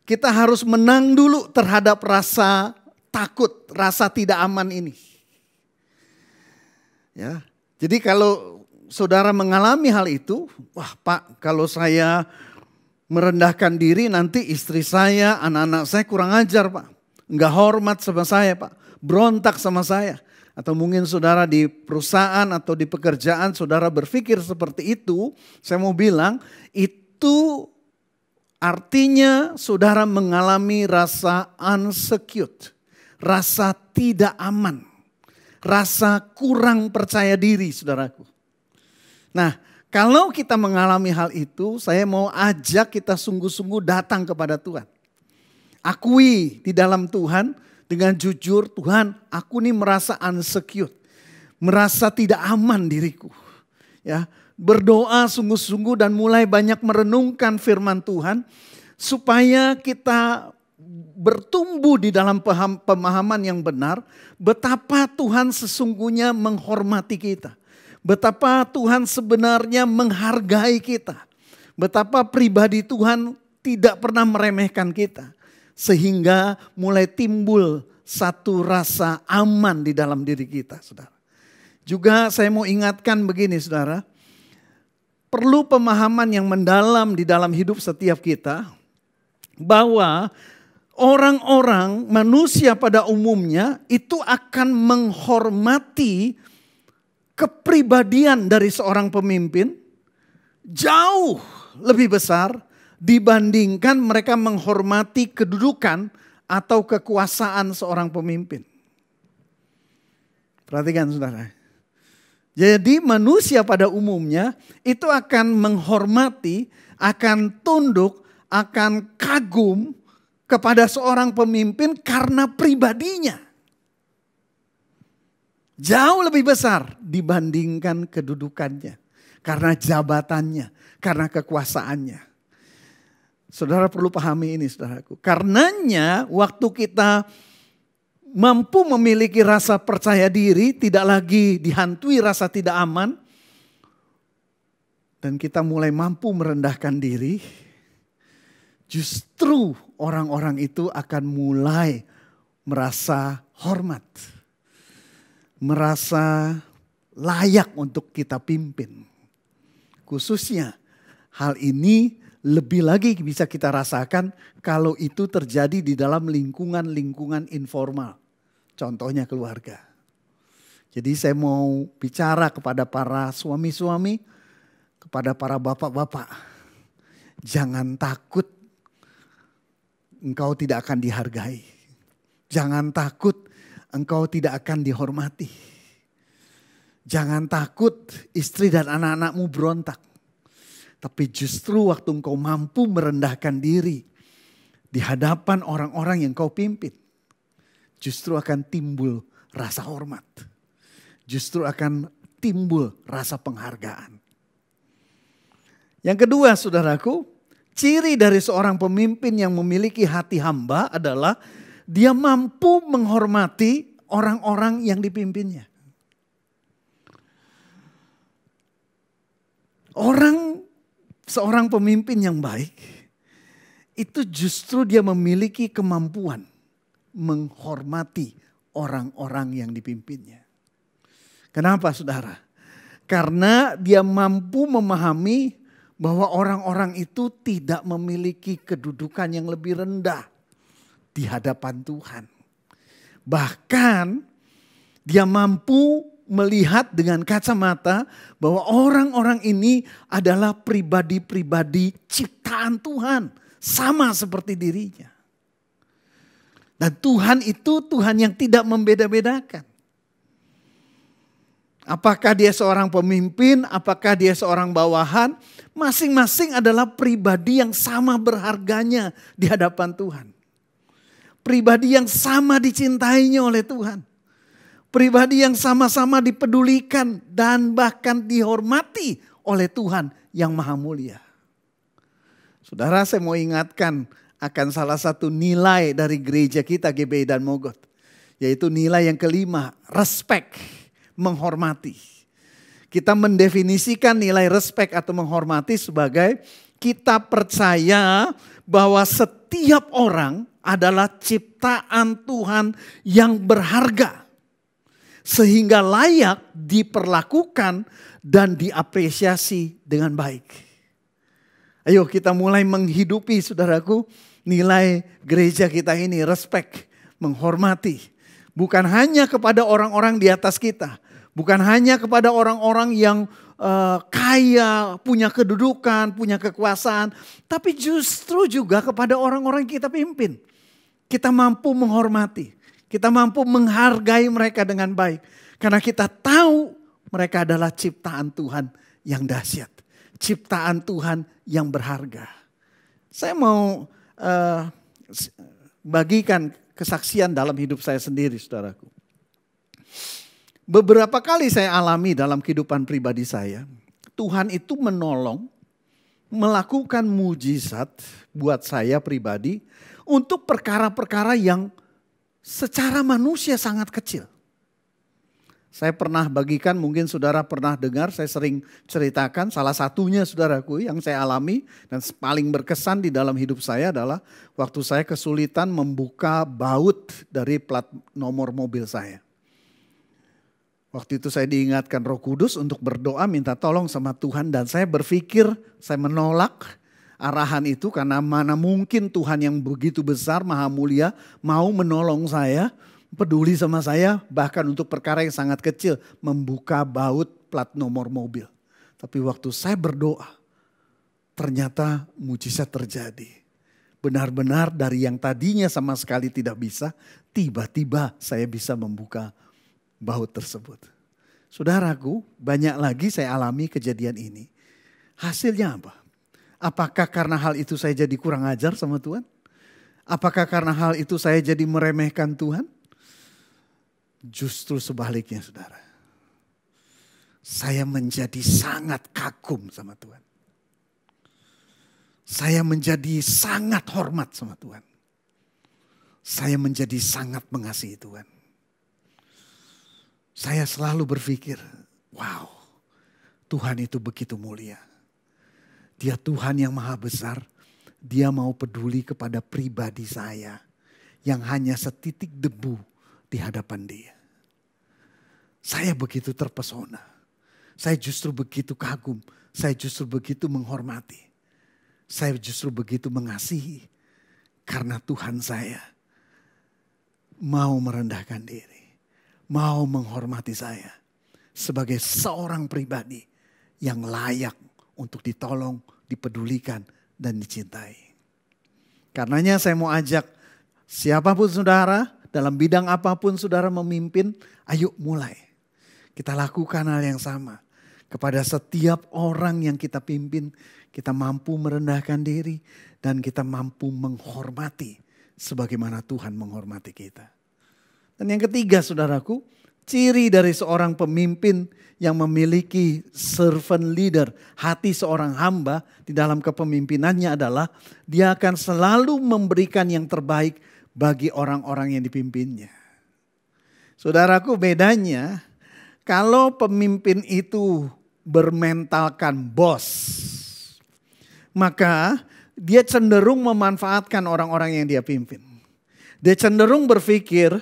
kita harus menang dulu terhadap rasa takut, rasa tidak aman ini. Ya, jadi kalau saudara mengalami hal itu, wah Pak, kalau saya merendahkan diri nanti istri saya, anak-anak saya kurang ajar Pak. Enggak hormat sama saya Pak, berontak sama saya. Atau mungkin saudara di perusahaan atau di pekerjaan saudara berpikir seperti itu, saya mau bilang itu artinya saudara mengalami rasa unsecured, rasa tidak aman, rasa kurang percaya diri saudaraku. Nah, kalau kita mengalami hal itu, saya mau ajak kita sungguh-sungguh datang kepada Tuhan. Akui di dalam Tuhan dengan jujur, Tuhan aku nih merasa unsecured, merasa tidak aman diriku. Ya, berdoa sungguh-sungguh dan mulai banyak merenungkan firman Tuhan supaya kita bertumbuh di dalam pemahaman yang benar, betapa Tuhan sesungguhnya menghormati kita. Betapa Tuhan sebenarnya menghargai kita. Betapa pribadi Tuhan tidak pernah meremehkan kita. Sehingga mulai timbul satu rasa aman di dalam diri kita, saudara. Juga saya mau ingatkan begini, saudara. Perlu pemahaman yang mendalam di dalam hidup setiap kita. Bahwa orang-orang, manusia pada umumnya itu akan menghormati kepribadian dari seorang pemimpin jauh lebih besar dibandingkan mereka menghormati kedudukan atau kekuasaan seorang pemimpin. Perhatikan saudara. Jadi manusia pada umumnya itu akan menghormati, akan tunduk, akan kagum kepada seorang pemimpin karena pribadinya. Jauh lebih besar dibandingkan kedudukannya. Karena jabatannya, karena kekuasaannya. Saudara perlu pahami ini saudaraku. Karenanya waktu kita mampu memiliki rasa percaya diri, tidak lagi dihantui rasa tidak aman. Dan kita mulai mampu merendahkan diri. Justru orang-orang itu akan mulai merasa hormat. Merasa layak untuk kita pimpin. Khususnya hal ini lebih lagi bisa kita rasakan kalau itu terjadi di dalam lingkungan-lingkungan informal. Contohnya keluarga. Jadi saya mau bicara kepada para suami-suami, kepada para bapak-bapak. Jangan takut engkau tidak akan dihargai. Jangan takut engkau tidak akan dihormati. Jangan takut istri dan anak-anakmu berontak. Tapi justru waktu engkau mampu merendahkan diri di hadapan orang-orang yang kau pimpin. Justru akan timbul rasa hormat. Justru akan timbul rasa penghargaan. Yang kedua saudaraku, ciri dari seorang pemimpin yang memiliki hati hamba adalah dia mampu menghormati orang-orang yang dipimpinnya. Seorang pemimpin yang baik, itu justru dia memiliki kemampuan menghormati orang-orang yang dipimpinnya. Kenapa saudara? Karena dia mampu memahami bahwa orang-orang itu tidak memiliki kedudukan yang lebih rendah di hadapan Tuhan. Bahkan dia mampu melihat dengan kacamata bahwa orang-orang ini adalah pribadi-pribadi ciptaan Tuhan. Sama seperti dirinya. Dan Tuhan itu Tuhan yang tidak membeda-bedakan. Apakah dia seorang pemimpin, apakah dia seorang bawahan, masing-masing adalah pribadi yang sama berharganya di hadapan Tuhan. Pribadi yang sama dicintainya oleh Tuhan. Pribadi yang sama-sama dipedulikan dan bahkan dihormati oleh Tuhan yang Maha Mulia. Saudara, saya mau ingatkan akan salah satu nilai dari gereja kita GBI dan Mogot. Yaitu nilai yang kelima, respect, menghormati. Kita mendefinisikan nilai respect atau menghormati sebagai kita percaya bahwa setiap orang adalah ciptaan Tuhan yang berharga. Sehingga layak diperlakukan dan diapresiasi dengan baik. Ayo kita mulai menghidupi saudaraku nilai gereja kita ini, respect, menghormati. Bukan hanya kepada orang-orang di atas kita. Bukan hanya kepada orang-orang yang kaya, punya kedudukan, punya kekuasaan. Tapi justru juga kepada orang-orang yang kita pimpin. Kita mampu menghormati. Kita mampu menghargai mereka dengan baik. Karena kita tahu mereka adalah ciptaan Tuhan yang dahsyat. Ciptaan Tuhan yang berharga. Saya mau bagikan kesaksian dalam hidup saya sendiri, saudaraku. Beberapa kali saya alami dalam kehidupan pribadi saya. Tuhan itu menolong melakukan mujizat buat saya pribadi untuk perkara-perkara yang secara manusia sangat kecil. Saya pernah bagikan, mungkin saudara pernah dengar, saya sering ceritakan salah satunya saudaraku yang saya alami dan paling berkesan di dalam hidup saya adalah waktu saya kesulitan membuka baut dari plat nomor mobil saya. Waktu itu saya diingatkan Roh Kudus untuk berdoa minta tolong sama Tuhan dan saya berpikir saya menolak arahan itu karena mana mungkin Tuhan yang begitu besar, maha mulia mau menolong saya, peduli sama saya bahkan untuk perkara yang sangat kecil membuka baut plat nomor mobil. Tapi waktu saya berdoa ternyata mujizat terjadi. Benar-benar dari yang tadinya sama sekali tidak bisa, tiba-tiba saya bisa membuka baut tersebut. Saudaraku, banyak lagi saya alami kejadian ini. Hasilnya apa? Apakah karena hal itu saya jadi kurang ajar sama Tuhan? Apakah karena hal itu saya jadi meremehkan Tuhan? Justru sebaliknya saudara. Saya menjadi sangat kagum sama Tuhan. Saya menjadi sangat hormat sama Tuhan. Saya menjadi sangat mengasihi Tuhan. Saya selalu berpikir, wow, Tuhan itu begitu mulia. Dia Tuhan yang maha besar. Dia mau peduli kepada pribadi saya yang hanya setitik debu di hadapan Dia. Saya begitu terpesona. Saya justru begitu kagum. Saya justru begitu menghormati. Saya justru begitu mengasihi. Karena Tuhan saya mau merendahkan diri. Mau menghormati saya sebagai seorang pribadi yang layak untuk ditolong, dipedulikan, dan dicintai. Karenanya saya mau ajak siapapun saudara, dalam bidang apapun saudara memimpin, ayo mulai. Kita lakukan hal yang sama. Kepada setiap orang yang kita pimpin, kita mampu merendahkan diri dan kita mampu menghormati sebagaimana Tuhan menghormati kita. Dan yang ketiga saudaraku, ciri dari seorang pemimpin yang memiliki servant leader, hati seorang hamba di dalam kepemimpinannya adalah dia akan selalu memberikan yang terbaik bagi orang-orang yang dipimpinnya. Saudaraku, bedanya kalau pemimpin itu bermentalkan bos, maka dia cenderung memanfaatkan orang-orang yang dia pimpin. Dia cenderung berpikir,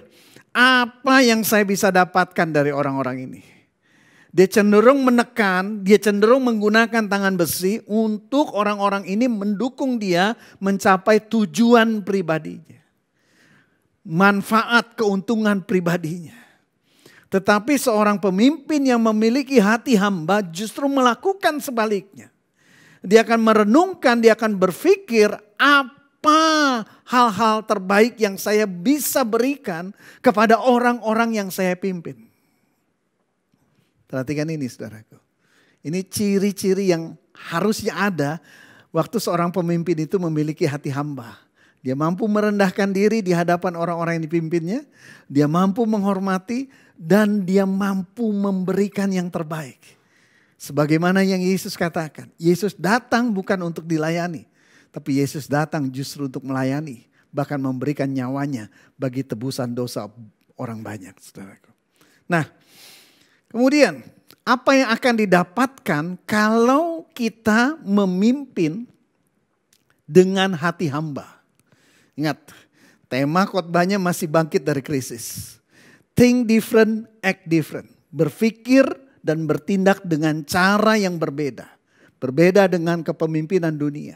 apa yang saya bisa dapatkan dari orang-orang ini? Dia cenderung menekan, dia cenderung menggunakan tangan besi untuk orang-orang ini mendukung dia mencapai tujuan pribadinya. Manfaat, keuntungan pribadinya. Tetapi seorang pemimpin yang memiliki hati hamba justru melakukan sebaliknya. Dia akan merenungkan, dia akan berpikir apa hal-hal terbaik yang saya bisa berikan kepada orang-orang yang saya pimpin. Perhatikan ini saudaraku. Ini ciri-ciri yang harusnya ada waktu seorang pemimpin itu memiliki hati hamba. Dia mampu merendahkan diri di hadapan orang-orang yang dipimpinnya. Dia mampu menghormati dan dia mampu memberikan yang terbaik. Sebagaimana yang Yesus katakan. Yesus datang bukan untuk dilayani. Tapi Yesus datang justru untuk melayani. Bahkan memberikan nyawanya bagi tebusan dosa orang banyak. Saudaraku. Nah, kemudian apa yang akan didapatkan kalau kita memimpin dengan hati hamba? Ingat, tema khotbahnya masih bangkit dari krisis. Think different, act different. Berpikir dan bertindak dengan cara yang berbeda. Berbeda dengan kepemimpinan dunia.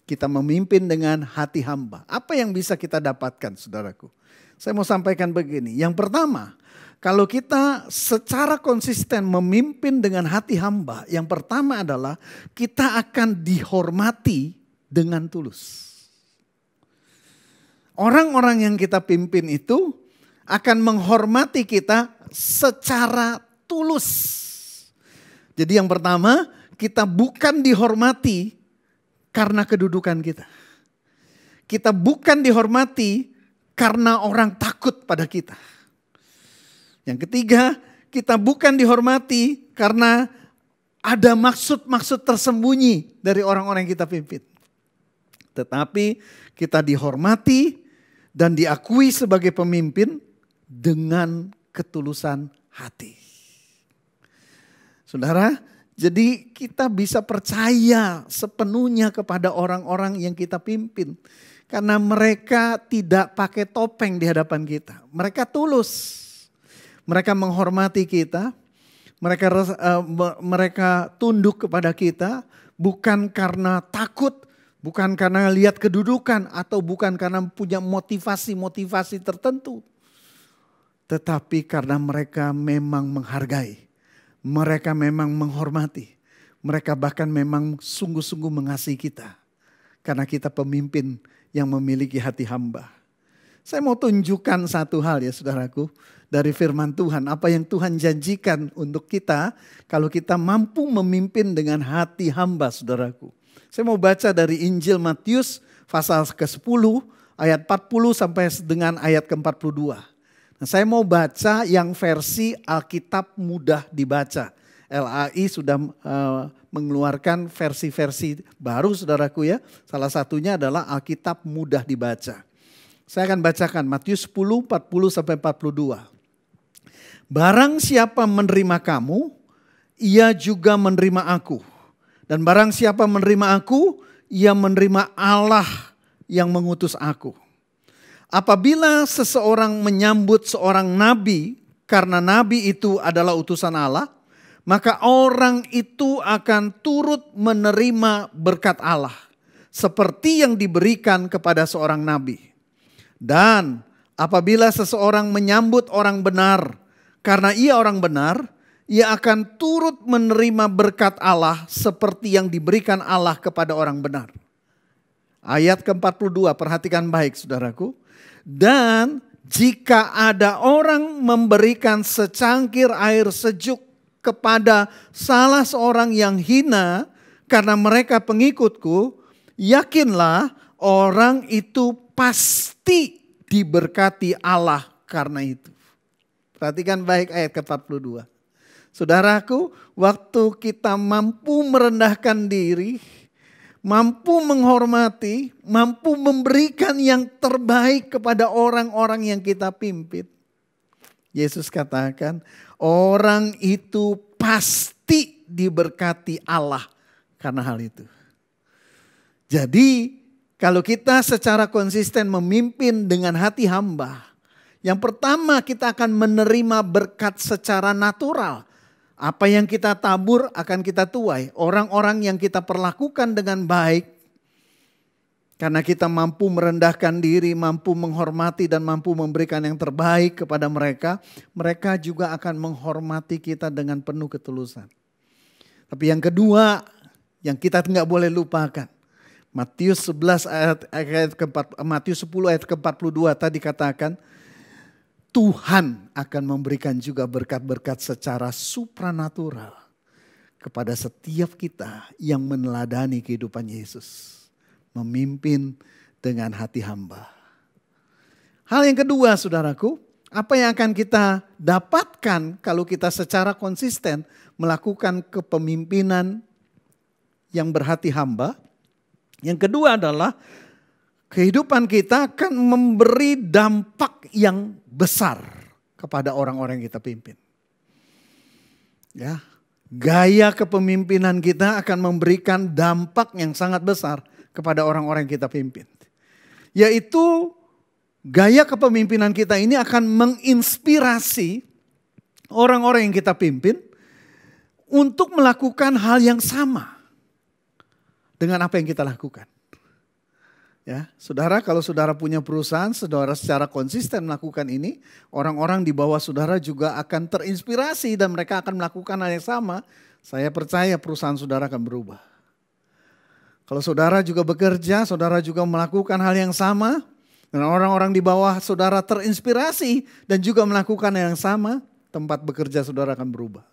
Kita memimpin dengan hati hamba. Apa yang bisa kita dapatkan saudaraku? Saya mau sampaikan begini. Yang pertama, kalau kita secara konsisten memimpin dengan hati hamba. Yang pertama adalah kita akan dihormati dengan tulus. Orang-orang yang kita pimpin itu akan menghormati kita secara tulus. Jadi yang pertama, kita bukan dihormati karena kedudukan kita. Kita bukan dihormati karena orang takut pada kita. Yang ketiga, kita bukan dihormati karena ada maksud-maksud tersembunyi dari orang-orang yang kita pimpin. Tetapi kita dihormati dan diakui sebagai pemimpin dengan ketulusan hati. Saudara, jadi kita bisa percaya sepenuhnya kepada orang-orang yang kita pimpin. Karena mereka tidak pakai topeng di hadapan kita. Mereka tulus. Mereka menghormati kita. Mereka tunduk kepada kita. Bukan karena takut. Bukan karena lihat kedudukan. Atau bukan karena punya motivasi-motivasi tertentu. Tetapi karena mereka memang menghargai. Mereka memang menghormati. Mereka bahkan memang sungguh-sungguh mengasihi kita. Karena kita pemimpin yang memiliki hati hamba. Saya mau tunjukkan satu hal ya saudaraku. Dari firman Tuhan. Apa yang Tuhan janjikan untuk kita. Kalau kita mampu memimpin dengan hati hamba saudaraku. Saya mau baca dari Injil Matius pasal ke-10. Ayat 40 sampai dengan ayat ke-42. Saya mau baca yang versi Alkitab mudah dibaca. LAI sudah mengeluarkan versi-versi baru saudaraku ya. Salah satunya adalah Alkitab mudah dibaca. Saya akan bacakan Matius 10, 40 sampai 42. Barang siapa menerima kamu, ia juga menerima aku. Dan barang siapa menerima aku, ia menerima Allah yang mengutus aku. Apabila seseorang menyambut seorang nabi karena nabi itu adalah utusan Allah, maka orang itu akan turut menerima berkat Allah seperti yang diberikan kepada seorang nabi. Dan apabila seseorang menyambut orang benar karena ia orang benar, ia akan turut menerima berkat Allah seperti yang diberikan Allah kepada orang benar. Ayat ke-42, perhatikan baik saudaraku. Dan jika ada orang memberikan secangkir air sejuk kepada salah seorang yang hina karena mereka pengikutku, yakinlah orang itu pasti diberkati Allah karena itu. Perhatikan baik ayat ke-42. Saudaraku, waktu kita mampu merendahkan diri, mampu menghormati, mampu memberikan yang terbaik kepada orang-orang yang kita pimpin. Yesus katakan, orang itu pasti diberkati Allah karena hal itu. Jadi, kalau kita secara konsisten memimpin dengan hati hamba, yang pertama kita akan menerima berkat secara natural. Apa yang kita tabur akan kita tuai. Orang-orang yang kita perlakukan dengan baik. Karena kita mampu merendahkan diri, mampu menghormati dan mampu memberikan yang terbaik kepada mereka. Mereka juga akan menghormati kita dengan penuh ketulusan. Tapi yang kedua yang kita nggak boleh lupakan. Matius 10 ayat ke-42 tadi katakan. Tuhan akan memberikan juga berkat-berkat secara supranatural kepada setiap kita yang meneladani kehidupan Yesus. Memimpin dengan hati hamba. Hal yang kedua saudaraku, apa yang akan kita dapatkan kalau kita secara konsisten melakukan kepemimpinan yang berhati hamba. Yang kedua adalah kehidupan kita akan memberi dampak yang besar kepada orang-orang yang kita pimpin. Ya, gaya kepemimpinan kita akan memberikan dampak yang sangat besar kepada orang-orang yang kita pimpin. Yaitu gaya kepemimpinan kita ini akan menginspirasi orang-orang yang kita pimpin untuk melakukan hal yang sama dengan apa yang kita lakukan. Ya, saudara, kalau saudara punya perusahaan, saudara secara konsisten melakukan ini, orang-orang di bawah saudara juga akan terinspirasi dan mereka akan melakukan hal yang sama. Saya percaya perusahaan saudara akan berubah. Kalau saudara juga bekerja, saudara juga melakukan hal yang sama, dan orang-orang di bawah saudara terinspirasi dan juga melakukan hal yang sama, tempat bekerja saudara akan berubah.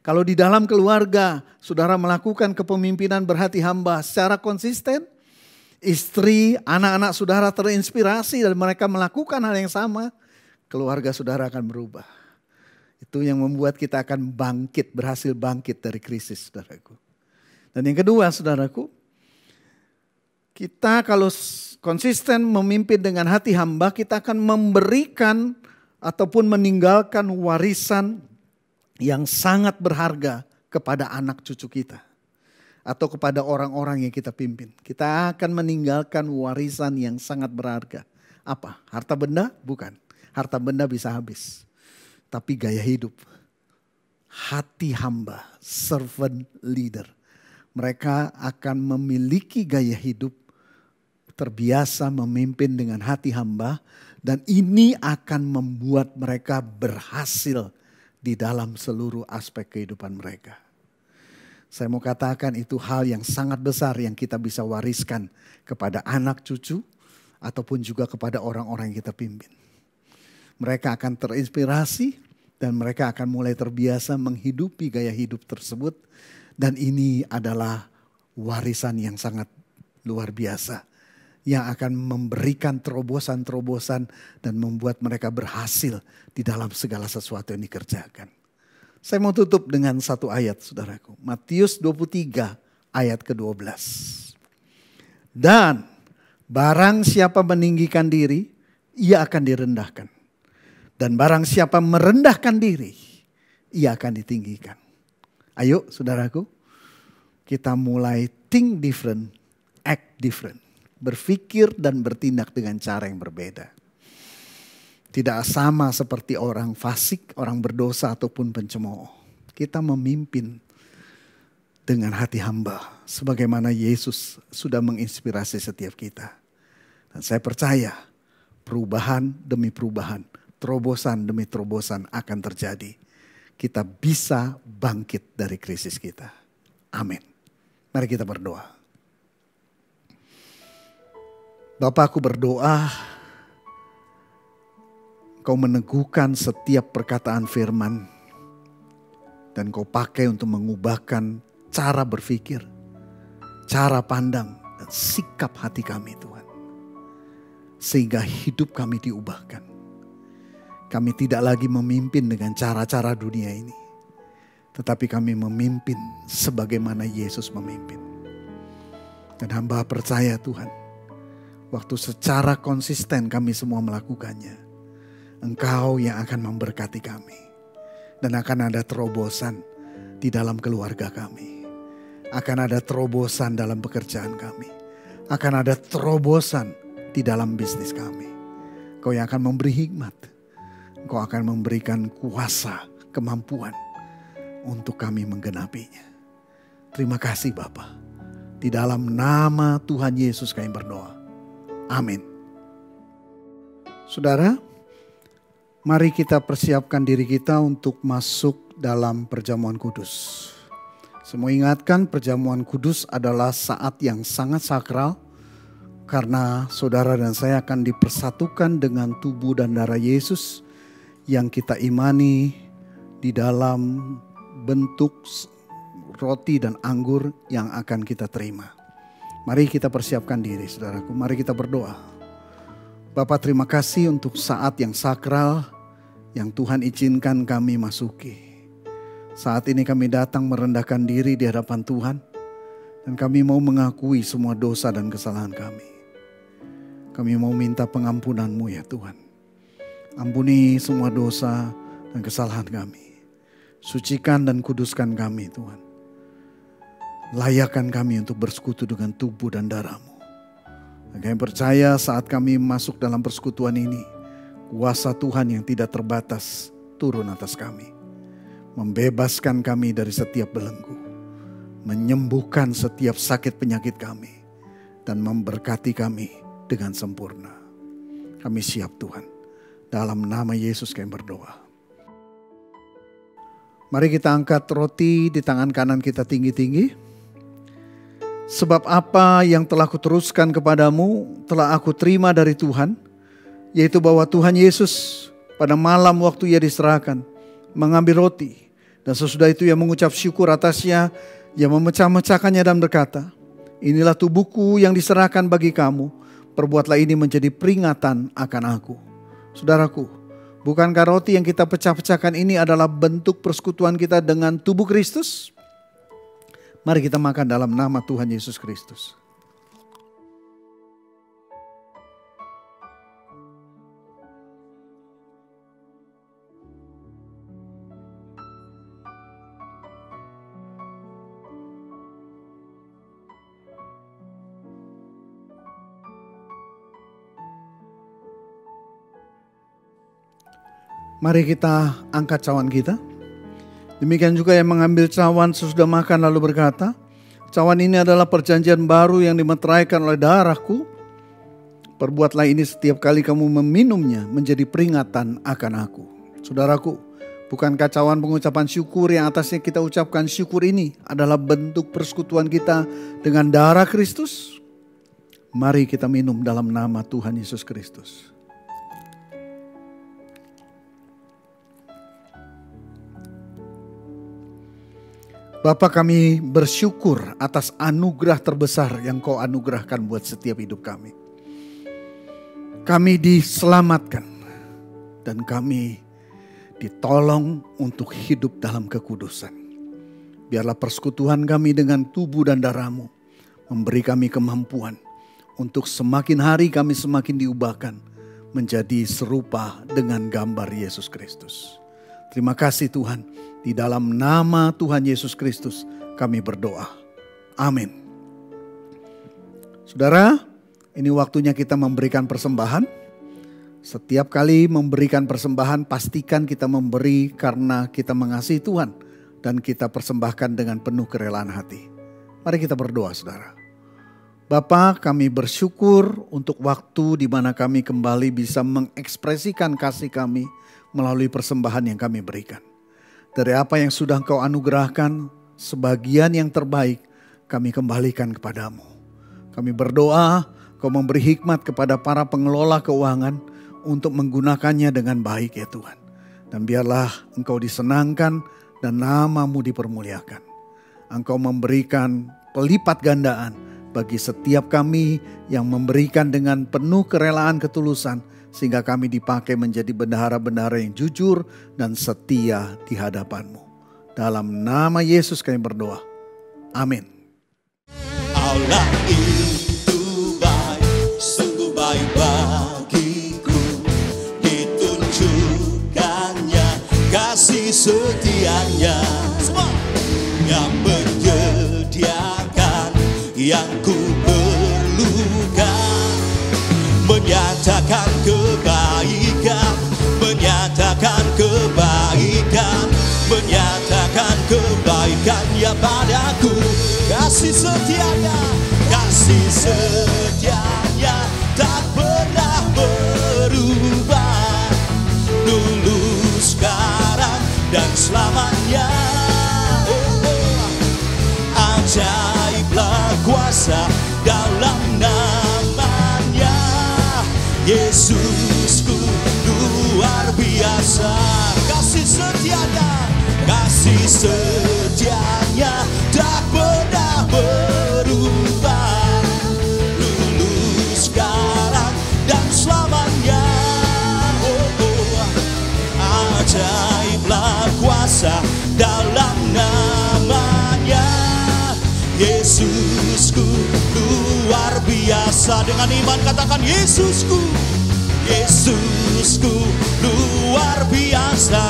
Kalau di dalam keluarga, saudara melakukan kepemimpinan berhati hamba secara konsisten, istri, anak-anak saudara terinspirasi dan mereka melakukan hal yang sama, keluarga saudara akan berubah. Itu yang membuat kita akan bangkit, berhasil bangkit dari krisis, saudaraku. Dan yang kedua, saudaraku, kita kalau konsisten memimpin dengan hati hamba, kita akan memberikan ataupun meninggalkan warisan yang sangat berharga kepada anak cucu kita. Atau kepada orang-orang yang kita pimpin. Kita akan meninggalkan warisan yang sangat berharga. Apa? Harta benda? Bukan. Harta benda bisa habis. Tapi gaya hidup. Hati hamba, servant leader. Mereka akan memiliki gaya hidup terbiasa memimpin dengan hati hamba. Dan ini akan membuat mereka berhasil di dalam seluruh aspek kehidupan mereka. Saya mau katakan itu hal yang sangat besar yang kita bisa wariskan kepada anak cucu ataupun juga kepada orang-orang yang kita pimpin. Mereka akan terinspirasi dan mereka akan mulai terbiasa menghidupi gaya hidup tersebut. Dan ini adalah warisan yang sangat luar biasa. Yang akan memberikan terobosan-terobosan dan membuat mereka berhasil di dalam segala sesuatu yang dikerjakan. Saya mau tutup dengan satu ayat, saudaraku. Matius 23 ayat ke-12. Dan barang siapa meninggikan diri, ia akan direndahkan. Dan barang siapa merendahkan diri, ia akan ditinggikan. Ayo saudaraku, kita mulai think different, act different. Berpikir dan bertindak dengan cara yang berbeda. Tidak sama seperti orang fasik, orang berdosa ataupun pencemooh. Kita memimpin dengan hati hamba. Sebagaimana Yesus sudah menginspirasi setiap kita. Dan saya percaya perubahan demi perubahan, terobosan demi terobosan akan terjadi. Kita bisa bangkit dari krisis kita. Amin. Mari kita berdoa. Bapa, aku berdoa Kau meneguhkan setiap perkataan firman dan Kau pakai untuk mengubahkan cara berpikir, cara pandang dan sikap hati kami Tuhan. Sehingga hidup kami diubahkan. Kami tidak lagi memimpin dengan cara-cara dunia ini. Tetapi kami memimpin sebagaimana Yesus memimpin. Dan hamba percaya Tuhan, waktu secara konsisten kami semua melakukannya, Engkau yang akan memberkati kami. Dan akan ada terobosan di dalam keluarga kami. Akan ada terobosan dalam pekerjaan kami. Akan ada terobosan di dalam bisnis kami. Kau yang akan memberi hikmat. Engkau akan memberikan kuasa, kemampuan untuk kami menggenapinya. Terima kasih Bapa. Di dalam nama Tuhan Yesus kami berdoa. Amin. Saudara, mari kita persiapkan diri kita untuk masuk dalam perjamuan kudus. Saya mau ingatkan perjamuan kudus adalah saat yang sangat sakral. Karena saudara dan saya akan dipersatukan dengan tubuh dan darah Yesus yang kita imani di dalam bentuk roti dan anggur yang akan kita terima. Mari kita persiapkan diri saudaraku, mari kita berdoa. Bapa, terima kasih untuk saat yang sakral yang Tuhan izinkan kami masuki. Saat ini kami datang merendahkan diri di hadapan Tuhan. Dan kami mau mengakui semua dosa dan kesalahan kami. Kami mau minta pengampunan-Mu ya Tuhan. Ampuni semua dosa dan kesalahan kami. Sucikan dan kuduskan kami Tuhan. Layakkan kami untuk bersekutu dengan tubuh dan darah-Mu. Dan kami percaya saat kami masuk dalam persekutuan ini, kuasa Tuhan yang tidak terbatas turun atas kami. Membebaskan kami dari setiap belenggu. Menyembuhkan setiap sakit penyakit kami. Dan memberkati kami dengan sempurna. Kami siap Tuhan. Dalam nama Yesus kami berdoa. Mari kita angkat roti di tangan kanan kita tinggi-tinggi. Sebab apa yang telah kuteruskan kepadamu telah aku terima dari Tuhan. Yaitu bahwa Tuhan Yesus pada malam waktu ia diserahkan mengambil roti. Dan sesudah itu ia mengucap syukur atasnya. Ia memecah-mecahkannya dan berkata, inilah tubuhku yang diserahkan bagi kamu. Perbuatlah ini menjadi peringatan akan aku. Saudaraku, Bukankah roti yang kita pecah-pecahkan ini adalah bentuk persekutuan kita dengan tubuh Kristus? Mari kita makan dalam nama Tuhan Yesus Kristus. Mari kita angkat cawan kita. Demikian juga yang mengambil cawan sesudah makan lalu berkata, cawan ini adalah perjanjian baru yang dimeteraikan oleh darahku. Perbuatlah ini setiap kali kamu meminumnya menjadi peringatan akan aku. Saudaraku, bukankah cawan pengucapan syukur yang atasnya kita ucapkan syukur ini adalah bentuk persekutuan kita dengan darah Kristus? Mari kita minum dalam nama Tuhan Yesus Kristus. Bapa, kami bersyukur atas anugerah terbesar yang Kau anugerahkan buat setiap hidup kami. Kami diselamatkan dan kami ditolong untuk hidup dalam kekudusan. Biarlah persekutuan kami dengan tubuh dan darah-Mu memberi kami kemampuan untuk semakin hari kami semakin diubahkan menjadi serupa dengan gambar Yesus Kristus. Terima kasih Tuhan. Di dalam nama Tuhan Yesus Kristus kami berdoa. Amin. Saudara, ini waktunya kita memberikan persembahan. Setiap kali memberikan persembahan, pastikan kita memberi karena kita mengasihi Tuhan. Dan kita persembahkan dengan penuh kerelaan hati. Mari kita berdoa, saudara. Bapa, kami bersyukur untuk waktu di mana kami kembali bisa mengekspresikan kasih kami melalui persembahan yang kami berikan. Dari apa yang sudah Engkau anugerahkan, sebagian yang terbaik kami kembalikan kepadamu. Kami berdoa, Kau memberi hikmat kepada para pengelola keuangan untuk menggunakannya dengan baik ya Tuhan. Dan biarlah Engkau disenangkan dan nama-Mu dipermuliakan. Engkau memberikan pelipat gandaan bagi setiap kami yang memberikan dengan penuh kerelaan ketulusan, sehingga kami dipakai menjadi bendahara-bendahara yang jujur dan setia di hadapan-Mu. Dalam nama Yesus kami berdoa. Amin. Allah itu baik, sungguh baik bagiku. Ditunjukkannya kasih setianya. Semua yang menyediakan yang ku perlukan. Menyatakan kebaikan, menyatakan kebaikan, menyatakan kebaikannya padaku. Kasih setianya tak pernah berubah. Dulu, sekarang, dan selamanya. Ajaiblah kuasa dalam namanya. Yesusku luar biasa. Kasih setianya tak pernah berubah. Dulu, sekarang, dan selamanya. Ajaiblah kuasa dalam namanya. Yesusku luar biasa. Dengan iman katakan Yesusku, Yesusku luar biasa.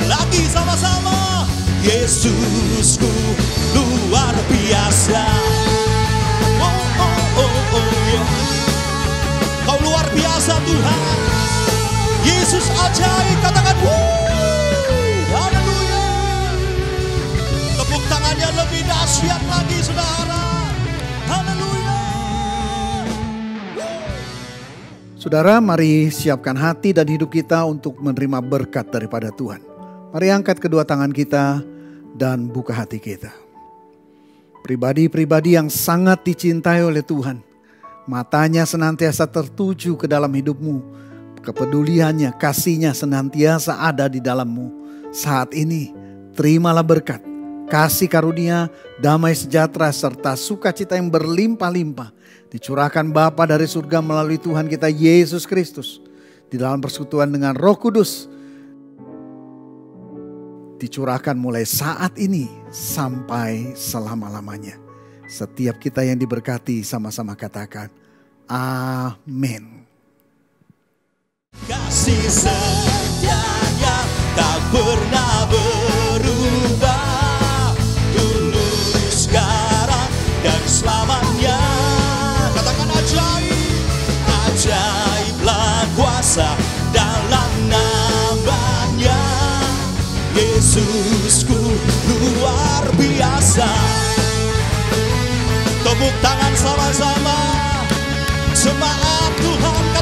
Lagi sama-sama. Yesusku luar biasa. Yeah. Kau luar biasa Tuhan. Yesus ajaib, katakan haleluya. Tepuk tangannya lebih dahsyat lagi saudara. Haleluya. Saudara, mari siapkan hati dan hidup kita untuk menerima berkat daripada Tuhan. Mari angkat kedua tangan kita dan buka hati kita. Pribadi-pribadi yang sangat dicintai oleh Tuhan, matanya senantiasa tertuju ke dalam hidupmu. Kepeduliannya, kasihnya senantiasa ada di dalammu. Saat ini, terimalah berkat, kasih karunia, damai sejahtera, serta sukacita yang berlimpah-limpah. Dicurahkan Bapa dari surga melalui Tuhan kita Yesus Kristus. di dalam persekutuan dengan Roh Kudus dicurahkan mulai saat ini sampai selama-lamanya. Setiap kita yang diberkati sama-sama katakan amin. Kasih setianya tak pernah berubah, dulu, sekarang, dan selamanya. Katakan ajaib, ajaiblah kuasa dalam namanya. Yesusku luar biasa. Tepuk tangan sama-sama, jemaat Tuhan.